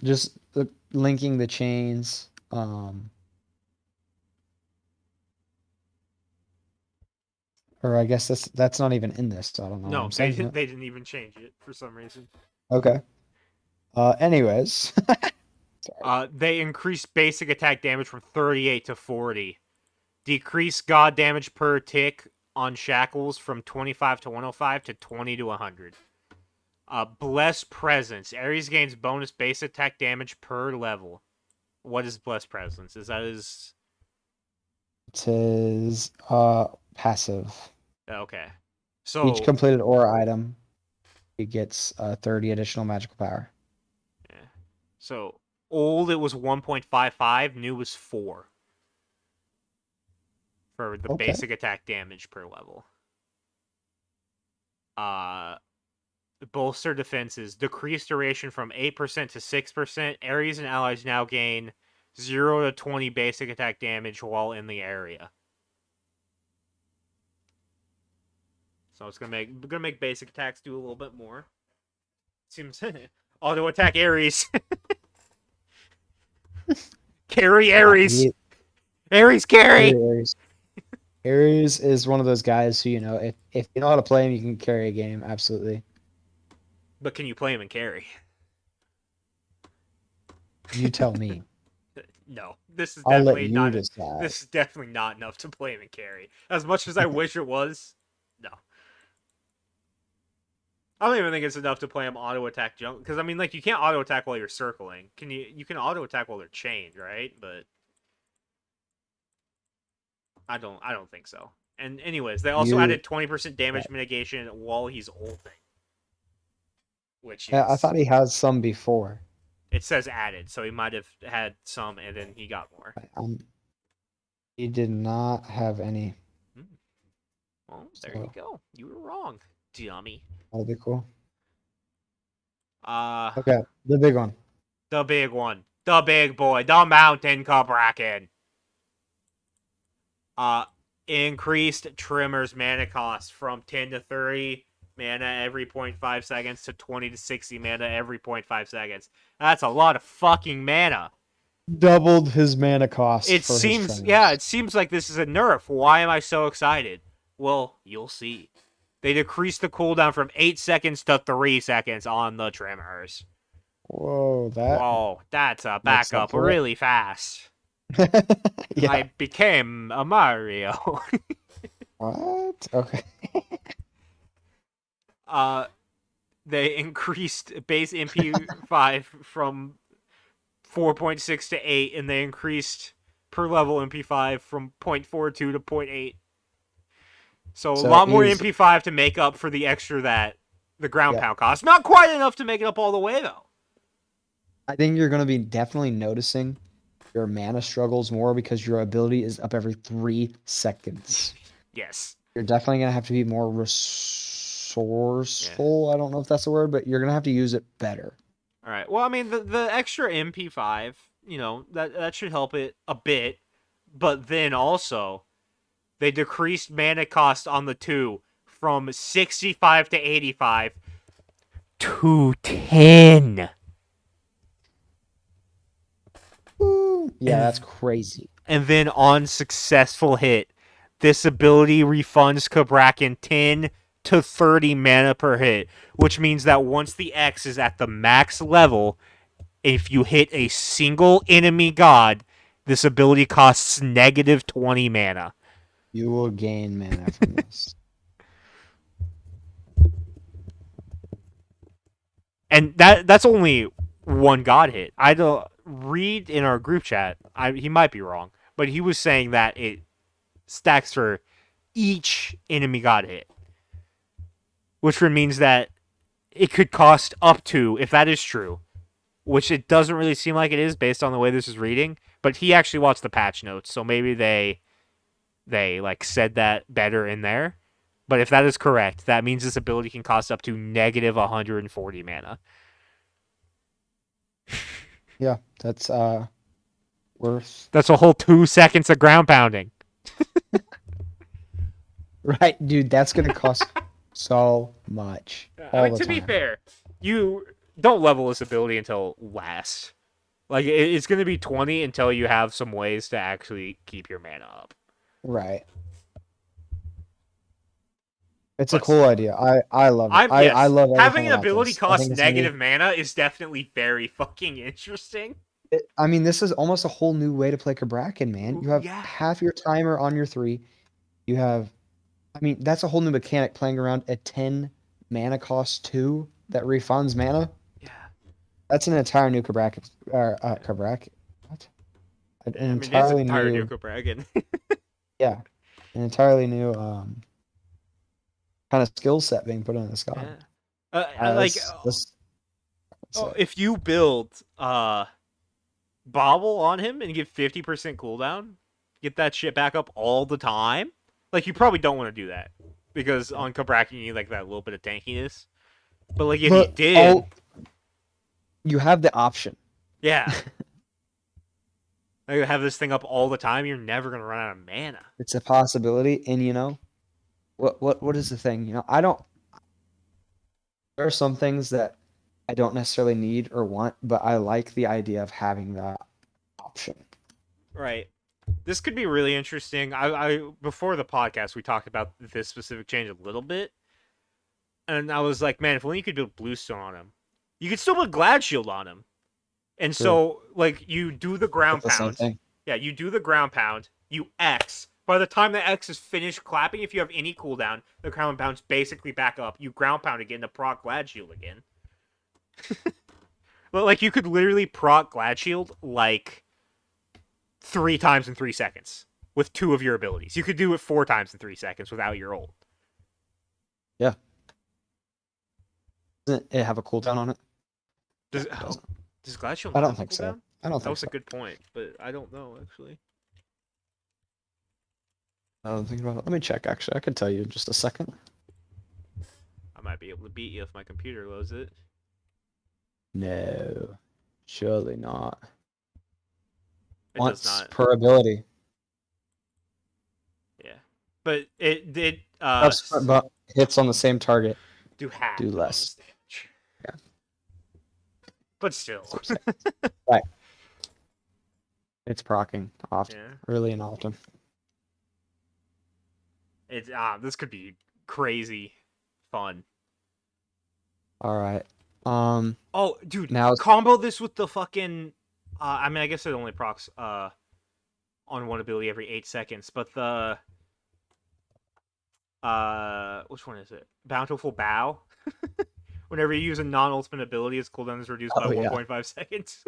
Just linking the chains. Or I guess that's not even in this. So I don't know what No, I'm they saying. No. they didn't even change it for some reason. Okay. Anyways. Sorry. They increased basic attack damage from 38 to 40. Decrease god damage per tick on shackles from 25 to 105 to 20 to 100. Blessed Presence. Ares gains bonus base attack damage per level. What is Blessed Presence? Is that his... It is passive. Okay. Each So... completed aura item, it gets 30 additional magical power. Yeah. So, old it was 1.55, new was 4. For the Okay. basic attack damage per level. Bolster defenses. Decrease duration from 8% to 6%. Ares and allies now gain 0 to 20 basic attack damage while in the area. So it's gonna make basic attacks do a little bit more. Seems auto attack Ares. Carry Ares. Ares carry. Ares. Ares is one of those guys who, if you know how to play him, you can carry a game. Absolutely. But can you play him and carry? You tell me. No, this is I'll let definitely you not. decide. This is definitely not enough to play him and carry. As much as I wish it was, no. I don't even think it's enough to play him auto attack jump, because I mean, like, you can't auto attack while you're circling. Can you? You can auto attack while they're chained, right? But I don't think so. And anyways, they also added 20% damage mitigation while he's ulting, which Yeah, I is... thought he had some before. It says added, so he might have had some, and then he got more. He did not have any. Well, there you go. You were wrong, dummy. That'll be cool. Okay, Okay, the big one. the big one, the big boy, the mountain Cabraken. Increased Trimmer's mana cost from 10 to 30 mana every 0.5 seconds to 20 to 60 mana every 0.5 seconds. That's a lot of fucking mana. Doubled his mana cost. It seems like this is a nerf. Why am I so excited? Well, you'll see. They decreased the cooldown from 8 seconds to 3 seconds on the Trimmers. Whoa, that's a backup really fast. Yeah. I became a Mario. What? Okay. They increased base MP5 from 4.6 to 8, and they increased per level MP5 from 0.42 to 0.8. So a lot more MP5 to make up for the extra that the ground pound costs. Not quite enough to make it up all the way, though. I think you're going to be definitely noticing your mana struggles more because your ability is up every 3 seconds. Yes. You're definitely going to have to be more resourceful. Yeah. I don't know if that's a word, but you're going to have to use it better. All right. Well, I mean, the extra MP5, that should help it a bit. But then also, they decreased mana cost on the 2 from 65 to 85 to 10. Yeah, that's crazy. And then on successful hit, this ability refunds Cabraken 10 to 30 mana per hit, which means that once the X is at the max level, if you hit a single enemy god, this ability costs negative 20 mana. You will gain mana from this. And that's only one god hit. I don't read in our group chat. He might be wrong, but he was saying that it stacks for each enemy god hit, which means that it could cost up to, if that is true, which it doesn't really seem like it is based on the way this is reading, but he actually watched the patch notes, so maybe they like said that better in there. But if that is correct, that means this ability can cost up to negative 140 mana. Yeah, that's worth. That's a whole 2 seconds of ground pounding. Right, dude, that's gonna cost so much I all mean, the to be time. fair, you don't level this ability until last. Like, it's going to be 20 until you have some ways to actually keep your mana up. Right. It's a But cool idea. I love it. I yes, love having everything an about ability this. I cost think it's gonna negative be. mana is definitely very fucking interesting. I mean, this is almost a whole new way to play Cabrakan, man. You have Yeah. half your timer on your 3. You have, I mean, that's a whole new mechanic playing around a 10 mana cost 2 that refunds mana. Yeah. That's an entire new Cabrakan. Cabrak. What? An I mean, it is entirely entire new. Nuka Bragging. Yeah, an entirely new kind of skill set being put on this god. Yeah. Like, That's it. if you build Bobble on him and get 50% cooldown, get that shit back up all the time. Like, you probably don't want to do that because on Cabrakan you need like that little bit of tankiness. But like, if you But did, you have the option. yeah, like have this thing up all the time, you're never gonna run out of mana. It's a possibility, and you know, what is the thing? You know, I don't. There are some things that I don't necessarily need or want, but I like the idea of having that option. Right. This could be really interesting. I before the podcast we talked about this specific change a little bit, and I was like, man, if only you could build Bluestone on him, you could still put Glad Shield on him. And True. so, like, you do the ground It's the same pound. thing. Yeah, you do the ground pound. You X. By the time the X is finished clapping, if you have any cooldown, the ground pound's basically back up. You ground pound again to proc Glad Shield again. But like, you could literally proc Glad Shield like 3 times in 3 seconds with 2 of your abilities. You could do it 4 times in 3 seconds without your ult. Yeah. Doesn't it have a cooldown on it? Does, No, it doesn't. does Glad Shield I not don't have a think so. cooldown? I don't That think was so. a good point, but I don't know actually. I don't think about it. Let me check. Actually, I can tell you in just a second. I might be able to beat you if my computer loads it. No, surely not. It Once does not. per ability. Yeah, but it did But hits on the same target. do half do the less. bonus damage. Yeah. But still. That's what I'm saying. Right. It's procking often, Yeah. early and often. It's this could be crazy fun. All right. Oh, dude, Now combo this with the fucking I mean, I guess it only procs on one ability every 8 seconds, but the which one is it? Bountiful Bow. Whenever you use a non-ultimate ability, its cooldown is reduced by Oh, yeah. 1.5 seconds.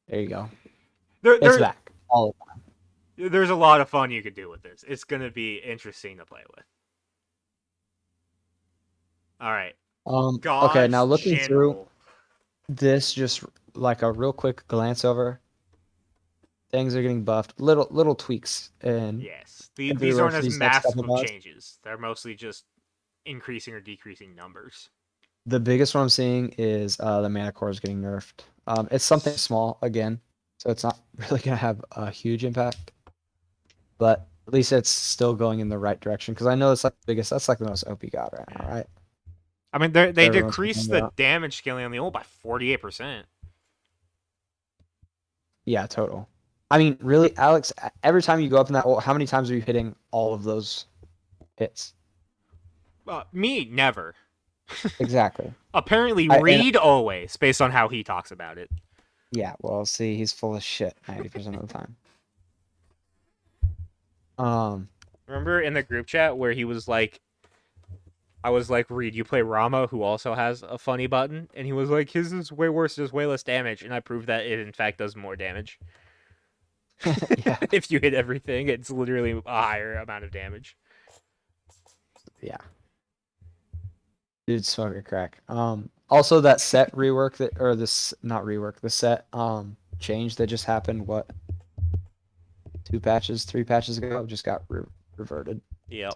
there you go. There, It's back. All the time. there's a lot of fun you could do with this. It's gonna be interesting to play with. All right. Okay, now God's looking through General. this, just like a real quick glance over, things are getting buffed. Little tweaks, and Yes. Could be These aren't for as these next massive couple of months. changes. They're mostly just increasing or decreasing numbers. the biggest one I'm seeing is the mana core is getting nerfed. It's something small again, so it's not really gonna have a huge impact, but at least it's still going in the right direction. Because I know it's like the biggest. That's like the most OP god right now, right? I mean, they Everyone's decreased complaining the about. damage scaling on the ult by 48%. Yeah, total. I mean, really, Alex. Every time you go up in that ult, how many times are you hitting all of those hits? Me, never. Exactly. Apparently, And Reed always, based on how he talks about it. yeah, well, see, he's full of shit 90% of the time. Remember in the group chat where he was like, I was like, Reed, you play Rama, who also has a funny button? And he was like, his is way worse, does way less damage. And I proved that it, in fact, does more damage. Yeah. If you hit everything, it's literally a higher amount of damage. Yeah. Dude, smoking crack. Also that set rework that, or this not rework, the set change that just happened. What, 2 patches, 3 patches ago, just got reverted. Yep.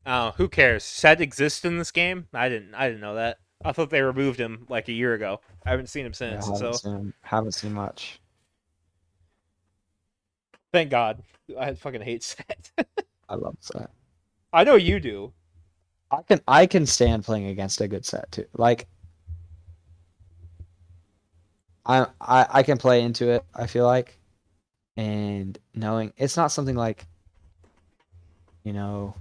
So, Who cares? Set exists in this game. I didn't know that. I thought they removed him like a year ago. I haven't seen him yeah, since. So haven't seen much. thank God. I fucking hate Set. I love set. I know you do. I can stand playing against a good set too. Like I can play into it, I feel like, and knowing it's not something like, you know,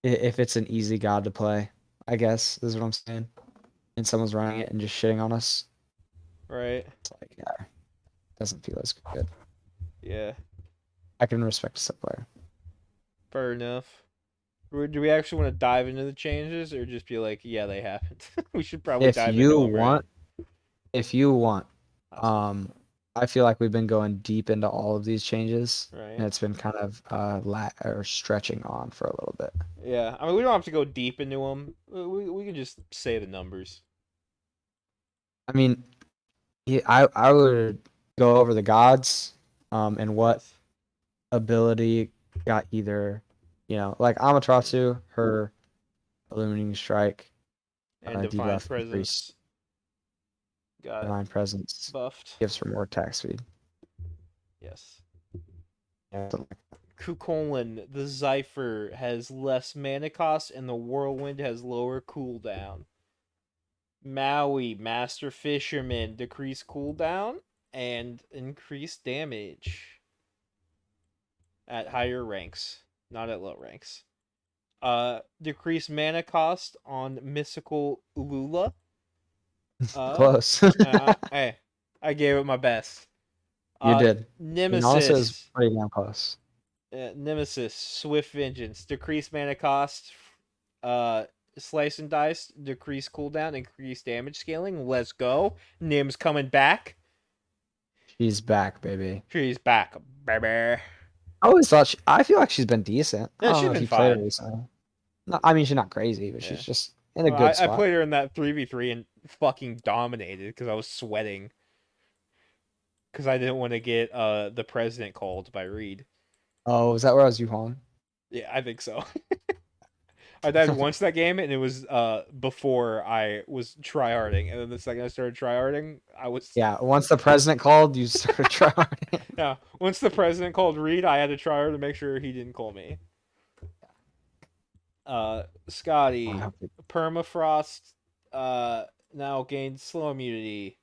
if it's an easy god to play, I guess is what I'm saying. And someone's running it and just shitting on us. Right. It's like, yeah, doesn't feel as good. Yeah. I can respect a set player. Fair enough. Do we actually want to dive into the changes, or just be like, yeah, they happened? We should probably If dive into you them, right? want, if you want, That's fine. I feel like we've been going deep into all of these changes, Right. and it's been kind of or stretching on for a little bit. Yeah. I mean, we don't have to go deep into them. We can just say the numbers. I mean, yeah, I would go over the gods, and what Yes. ability got either, like Amaterasu, her illuminating strike, And divine debuff increase, presence got divine presence buffed. gives her more attack speed. Yes. Yeah, Kukulin, the Zephyr, has less mana cost, and the Whirlwind has lower cooldown. Maui, Master Fisherman, decrease cooldown and increase damage at higher ranks, not at low ranks. Decrease mana cost on Mystical Ulula. close. Hey, I gave it my best. You did. And honestly, it was Nemesis, pretty damn close. Nemesis, Swift Vengeance, decrease mana cost. Uh, Slice and Dice, decrease cooldown, increase damage scaling. Let's go. Nim's coming back. She's back, baby. She's back, baby. I feel like she's been decent. I Yeah, don't she's know if been you played her fine. recently. No, I mean, she's not crazy, but Yeah. she's just in a Well, good I spot. played her in that 3v3 and fucking dominated because I was sweating. Because I didn't want to get the president called by Reed. Oh, is that where I was Yuhong? Yeah, I think so. I died once that game, and it was before I was tryharding. And then the second I started tryharding, I was... Yeah, once the president called, you started trying. Yeah, once the president called Reed, I had to try hard to make sure he didn't call me. Scotty, Permafrost now gained slow immunity.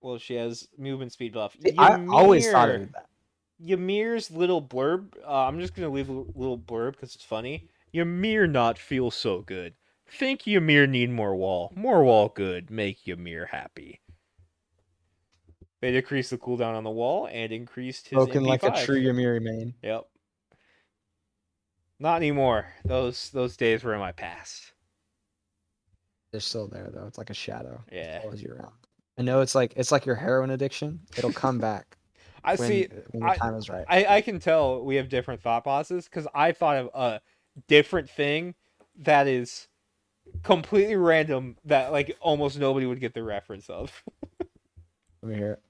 Well, she has movement speed buff. I always thought it was that. Ymir's little blurb. I'm just gonna leave a little blurb because it's funny. Ymir not feel so good. Think Ymir need more wall. More wall good. Make Ymir happy. They decreased the cooldown on the wall and increased his Spoken like a MP5. true Ymiri main. Yep. Not anymore. Those days were in my past. They're still there though. It's like a shadow. Yeah. It follows you around. I know it's like your heroin addiction. It'll come back I when see. the time is right. I can tell we have different thought processes because I thought of a different thing that is completely random that like almost nobody would get the reference of. Let me hear it.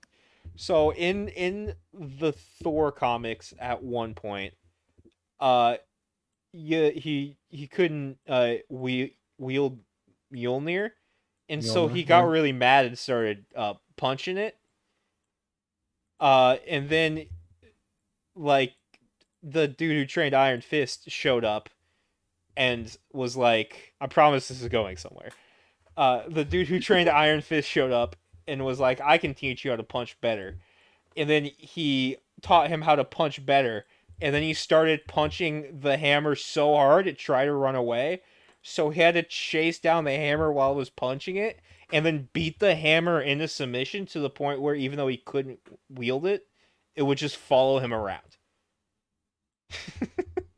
So in the Thor comics at one point, uh, yeah, he couldn't wield Mjolnir, and so he Mjolnir, got yeah. really mad and started punching it. And then like the dude who trained Iron Fist showed up and was like, I promise this is going somewhere. The dude who trained Iron Fist showed up and was like, I can teach you how to punch better. And then he taught him how to punch better. And then he started punching the hammer so hard it tried to run away. So he had to chase down the hammer while he was punching it and then beat the hammer into submission to the point where even though he couldn't wield it, it would just follow him around.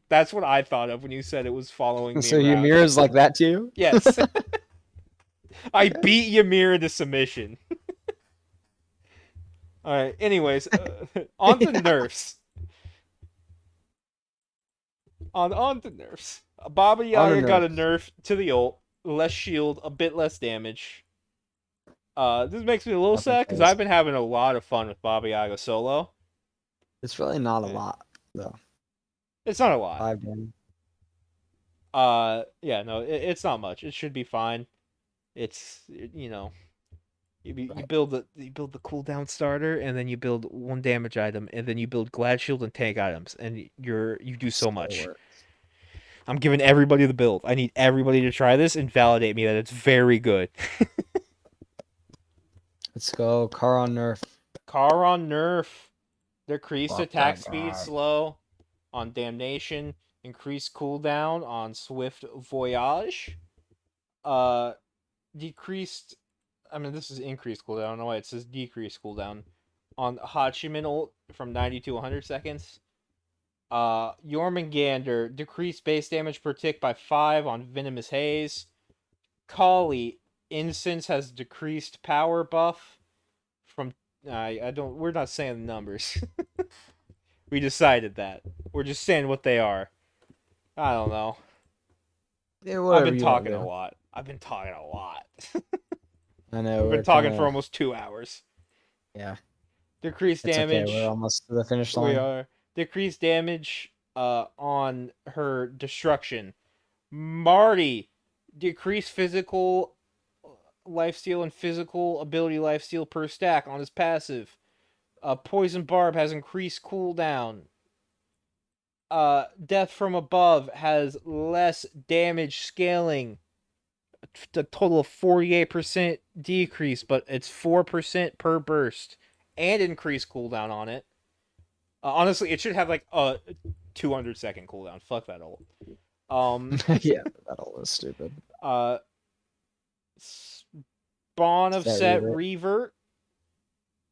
That's what I thought of when you said it was following me So around. Ymir is like that too? Yes. I beat Ymir into submission. Alright, anyways, on to nerfs. On to nerfs. Baba Yaga got a nerf. nerf to the ult, less shield, a bit less damage. This makes me a little Nothing sad because I've phased. been having a lot of fun with Baba Yaga solo. It's really not a Eh, lot though. It's not a lot. 5 damage. Yeah, no, it's not much. It should be fine. It's you know, you Right. build the cooldown starter, and then you build one damage item, and then you build glad shield and tank items, and you do so Still much. works. I'm giving everybody the build. I need everybody to try this and validate me that it's very good. Let's go. Car on nerf. Car on nerf. Decreased Fuck attack that speed guy. slow on Damnation. Increased cooldown on Swift Voyage. Uh, decreased. I mean, this is increased cooldown. I don't know why it says decreased cooldown on Hachiman ult from 90 to 100 seconds. Jormungandr decreased base damage per tick by 5 on Venomous Haze. Kali Incense has decreased power buff from. I don't. We're not saying the numbers. We decided that. We're just saying what they are. I don't know. Yeah, I've whatever been you want talking to a do. lot. I've been talking a lot. I know We've been we're talking kind for of almost 2 hours. yeah. Decreased It's okay. We're damage. almost to the finish We line. are decreased damage on her destruction. Marty decreased physical lifesteal and physical ability lifesteal per stack on his passive. Poison Barb has increased cooldown. Death from Above has less damage scaling. A total of 48% decrease, but it's 4% per burst. And increased cooldown on it. Honestly, it should have like a 200-second cooldown. Fuck that old. Yeah, that all is stupid. Uh, Spawn of Set Set revert. Revert.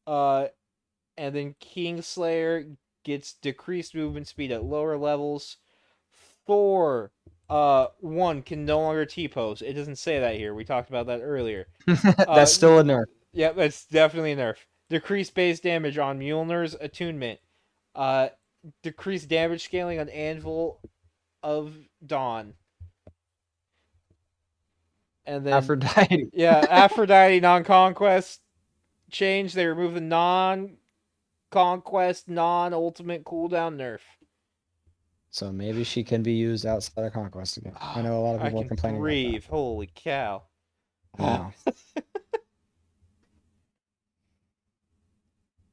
Uh, and then Kingslayer gets decreased movement speed at lower levels. Thor, 1 can no longer T-pose. It doesn't say that here. We talked about that earlier. That's still a nerf. Yeah, that's definitely a nerf. Decreased base damage on Mjolnir's attunement. Uh, decreased damage scaling on Anvil of Dawn. And then Aphrodite. yeah, Aphrodite non-conquest change. They remove the non-conquest, non-ultimate cooldown nerf. So maybe she can be used outside of conquest again. I know a lot of I people are can complaining breathe. Holy cow. about that.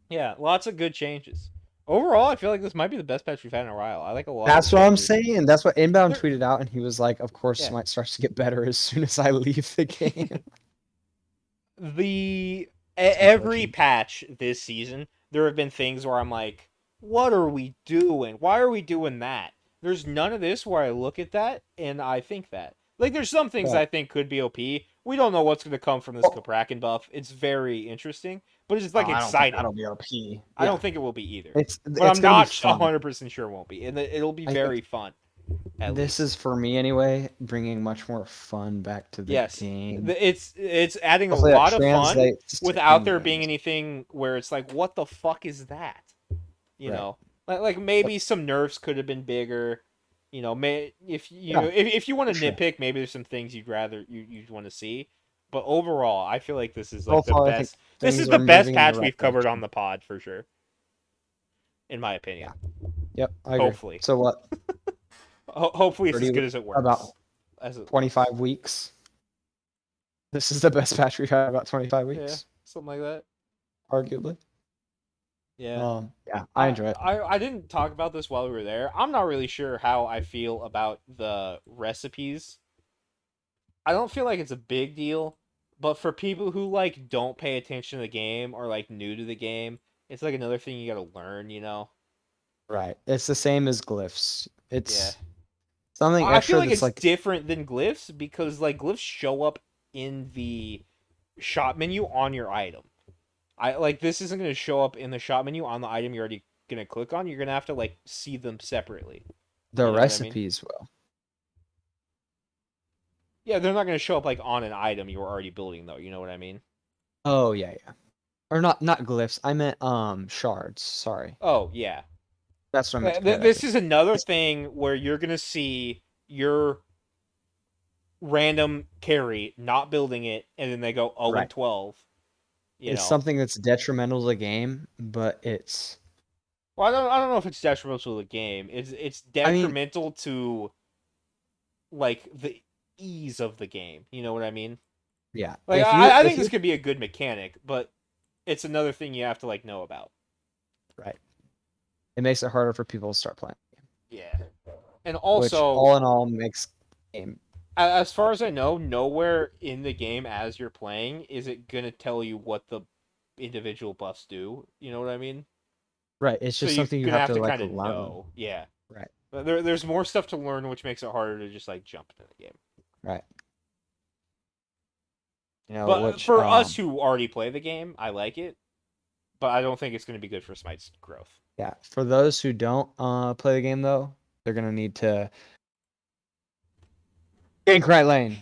Yeah, lots of good changes. Overall, I feel like this might be the best patch we've had in a while. I like a lot. That's of what I'm changes. saying. That's what Inbound There- tweeted out, and he was like, "Of course, Yeah. Smite starts to get better as soon as I leave the game." Every unfortunate. patch this season, there have been things where I'm like, what are we doing? Why are we doing that? There's none of this where I look at that and I think that. Like, there's some things Right. I think could be OP. We don't know what's going to come from this Caprakan buff. It's very interesting, but it's like exciting. That'll be OP. I don't think it will be either. It's But I'm gonna be not fun. 100% sure it won't be. And it'll be I think very fun. This is for me anyway, bringing much more fun back to the Yes. game. It's adding Hopefully a that lot of fun translates to without there being in-games. anything where it's like, what the fuck is that? You Right. know, like maybe some nerfs could have been bigger. You know, if you Yeah, know, if you want to for sure. nitpick, maybe there's some things you'd want to see. But overall, I feel like this is like Overall, the I think best. This things is are the best moving in the patch right we've covered direction. on the pod for sure. In my opinion. Yep, I agree. Hopefully. So what? Hopefully, it's as 30 good as it works. about as it 25 weeks. This is the best patch we've had about 25 Yeah, weeks, something like that. arguably. Yeah. Yeah, I enjoy it. I didn't talk about this while we were there. I'm not really sure how I feel about the recipes. I don't feel like it's a big deal, but for people who like don't pay attention to the game or like new to the game, it's like another thing you got to learn, you know. Right. It's the same as glyphs. It's Yeah. something I extra feel like that's it's like different than glyphs because like glyphs show up in the shop menu on your item. I like this isn't going to show up in the shop menu on the item you're already going to click on. You're going to have to like see them separately. the You know what I mean? recipes will. Yeah, they're not going to show up like on an item you were already building though. You know what I mean? Oh yeah. Or not glyphs. I meant shards. Sorry. Oh yeah. That's what I meant to This is another thing where you're going to see your random carry, not building it, and then they go 0 Right. and 12. It's something that's detrimental to the game, but it's. Well, I don't know if it's detrimental to the game. It's I mean, detrimental to like the ease of the game. You know what I mean? yeah. Like I think this could be a good mechanic, but it's another thing you have to like know about. Right. It makes it harder for people to start playing. Yeah. And Which, also, all in all, makes game. as far as I know, nowhere in the game as you're playing is it gonna tell you what the individual buffs do. You know what I mean? Right. It's So just you're something you gonna have have to to like kind of learn. know. Yeah. Right. There's more stuff to learn, which makes it harder to just like jump into the game. Right. But Which for us who already play the game, I like it. But I don't think it's going to be good for Smite's growth. yeah, for those who don't play the game though, they're gonna need to Gank Right Lane.